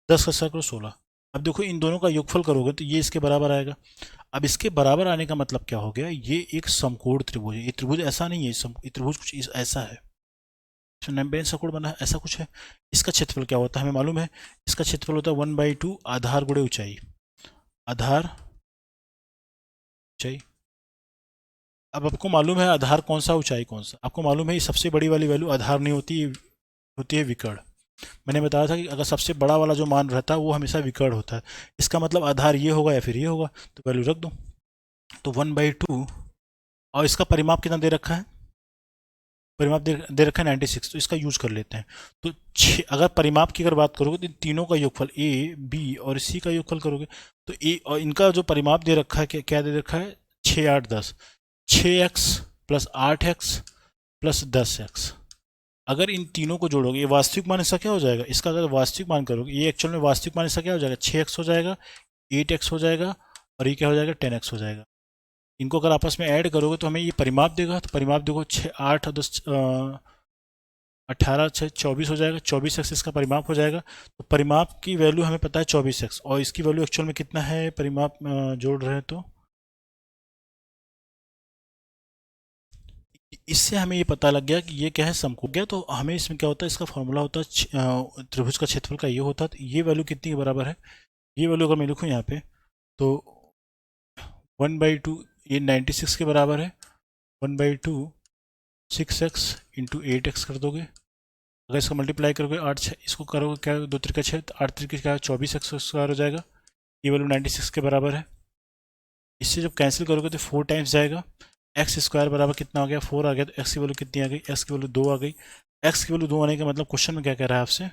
10 का स्क्वायर करो 16। अब देखो इन दोनों का योगफल करोगे तो ये इसके बराबर आएगा। अब इसके बराबर आने का मतलब क्या हो गया, ये एक समकोण त्रिभुज है, ये त्रिभुज ऐसा नहीं है, ये त्रिभुज कुछ ऐसा है, नैम्बेन समकोण बना है ऐसा कुछ है। इसका क्षेत्रफल क्या होता है हमें मालूम है, इसका क्षेत्रफल होता है 1/2 आधार गुणे ऊंचाई, आधार ऊंचाई। अब आपको मालूम है आधार कौन सा ऊंचाई कौन सा, आपको मालूम है ये सबसे बड़ी वाली वैल्यू आधार नहीं होती, होती है विकर्ण। मैंने बताया था कि अगर सबसे बड़ा वाला जो मान रहता है वो हमेशा विकर्ण होता है, इसका मतलब आधार ये होगा या फिर ये होगा, तो वैल्यू रख दो। तो 1/2, और इसका परिमाप कितना दे रखा है, परिमाप दे रखा है 96, तो इसका यूज कर लेते हैं। तो अगर परिमाप की अगर बात करोगे तो इन तीनों का योगफल ए बी और सी का योगफल करोगे तो ए और इनका जो परिमाप दे रखा है क्या दे रखा है 6 8 10, 6x plus 8x plus 10x। अगर इन तीनों को जोड़ोगे ये वास्तविक मान इसका क्या हो जाएगा, इसका अगर वास्तविक मान करोगे ये एक्चुअल में वास्तविक मान इसका क्या हो जाएगा 6x हो जाएगा, 8x हो जाएगा, और ये क्या हो जाएगा 10x हो जाएगा। इनको अगर आपस में ऐड करोगे तो हमें ये परिमाप देगा, तो परिमाप देखो 6 8 और 10 18 6 24 हो जाएगा, 24x इसका परिमाप हो जाएगा। तो परिमाप की वैल्यू हमें पता है 24x, और इसकी वैल्यू एक्चुअल में कितना है परिमाप जोड़ रहे हैं तो इससे हमें ये पता लग गया कि ये क्या है समकोण गया। तो हमें इसमें क्या होता है, इसका फॉर्मूला होता है त्रिभुज का क्षेत्रफल का ये होता है, तो ये वैल्यू कितनी के बराबर है, ये वैल्यू अगर मैं लिखूँ यहाँ पे तो 1/2 ये 96 के बराबर है, 1/2 6x इंटू 8x कर दोगे, अगर इसका मल्टीप्लाई करोगे 8 इसको करोगे क्या 2 त्रिका 6, 8 त्रिका क्या 24x स्क्वायर हो जाएगा, ये वैल्यू 96 के बराबर है। इससे जब कैंसिल करोगे तो 4 टाइम्स जाएगा, एक्स स्क्वायर बराबर कितना आ गया 4 आ गया, तो एक्स की वैल्यू कितनी आ गई, एक्स की वैल्यू 2 आ गई। एक्स की वैल्यू 2 आने का मतलब क्वेश्चन में क्या कह रहा है आपसे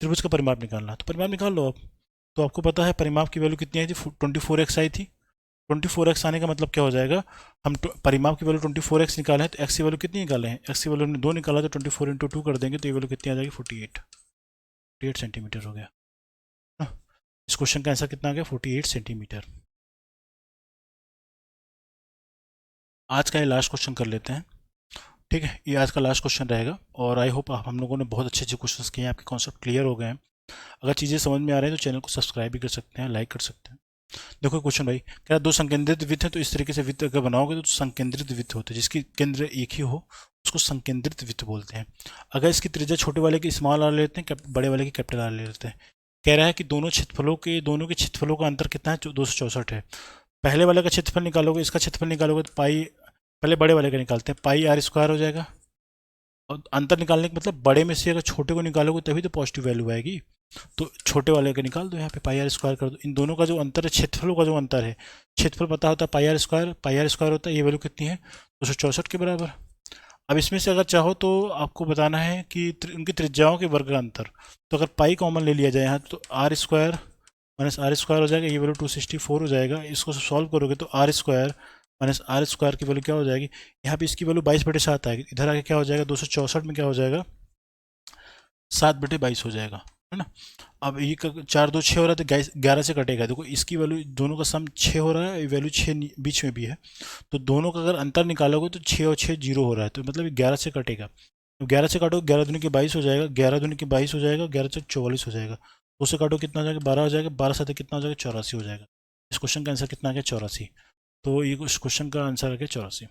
त्रिभुज का परिमाप निकालना, तो परिमाप निकाल लो आप। तो आपको पता है परिमाप की वैल्यू कितनी आई थी 24x आई थी, 24x आने का मतलब क्या हो जाएगा, हम परिमाप की वैल्यू 24x निकाले हैं तो x की वैल्यू कितनी निकाले हैं, x की वैल्यू हमने 2 निकाला तो 24 × 2 कर देंगे तो ये वैल्यू कितनी आ जाएगी 48 सेंटीमीटर हो गया। इस क्वेश्चन का आंसर कितना आ गया 48 सेंटीमीटर। आज का ये लास्ट क्वेश्चन कर लेते हैं, ठीक है, ये आज का लास्ट क्वेश्चन रहेगा और आई होप हम लोगों ने बहुत अच्छे अच्छे क्वेश्चन किए हैं, आपके कॉन्सेप्ट क्लियर हो गए हैं। अगर चीज़ें समझ में आ रही हैं तो चैनल को सब्सक्राइब भी कर सकते हैं, लाइक कर सकते हैं। देखो क्वेश्चन भाई, क्या दो संकेंद्रित वृत्त है तो इस तरीके से वृत्त अगर बनाओगे तो संकेंद्रित वृत्त होते हैं, जिसकी केंद्र एक ही हो उसको संकेंद्रित वृत्त बोलते हैं। अगर इसकी त्रिज्या छोटे वाले की स्मॉल आर लेते हैं, बड़े वाले की कैपिटल आर ले लेते हैं। कह रहा है कि दोनों के क्षेत्रफलों का अंतर कितना है, 264 है। पहले वाले का क्षेत्रफल निकालोगे, इसका क्षेत्रफल निकालोगे तो पाई, पहले बड़े वाले का निकालते हैं, पाई आर स्क्वायर हो जाएगा। और अंतर निकालने का मतलब बड़े में से अगर छोटे को निकालोगे तभी तो पॉजिटिव वैल्यू आएगी, तो छोटे वाले का निकाल दो, यहाँ पे पाई आर स्क्वायर कर दो। इन दोनों का जो अंतर है, क्षेत्रफलों का जो अंतर है, क्षेत्रफल पता होता है पाई आर स्क्वायर होता है, ये वैल्यू कितनी है 264 के बराबर। अब इसमें से अगर चाहो तो आपको बताना है कि उनकी त्रिज्याओं के वर्ग का अंतर, तो अगर पाई कॉमन ले लिया जाए यहाँ तो R square minus R square हो जाएगा, ये वैल्यू 264 हो जाएगा। इसको सॉल्व करोगे तो R square minus R square की वैल्यू क्या हो जाएगी, यहाँ पे इसकी वैल्यू 22/7 आएगी, इधर आके क्या हो जाएगा 264 में क्या हो जाएगा 7/22 हो जाएगा, है ना। अब ये 4 2 6 हो रहा है तो 11 से कटेगा, देखो इसकी वैल्यू दोनों का सम 6 हो रहा है, वैल्यू 6 बीच में भी है, तो दोनों का अगर अंतर निकालोगे तो 6 और 6 0 हो रहा है, तो मतलब 11 से कटेगा। 11 से काटो 11 दूनी के 22 हो जाएगा, 11 दूनी के 22 हो जाएगा, 11 से 44 हो जाएगा। 2 से काटो कितना हो जाएगा 12 हो जाएगा, 12 साथ कितना हो जाएगा 84 हो जाएगा। इस क्वेश्चन का आंसर कितना आ गया 84। तो ये क्वेश्चन का आंसर आ गया 84।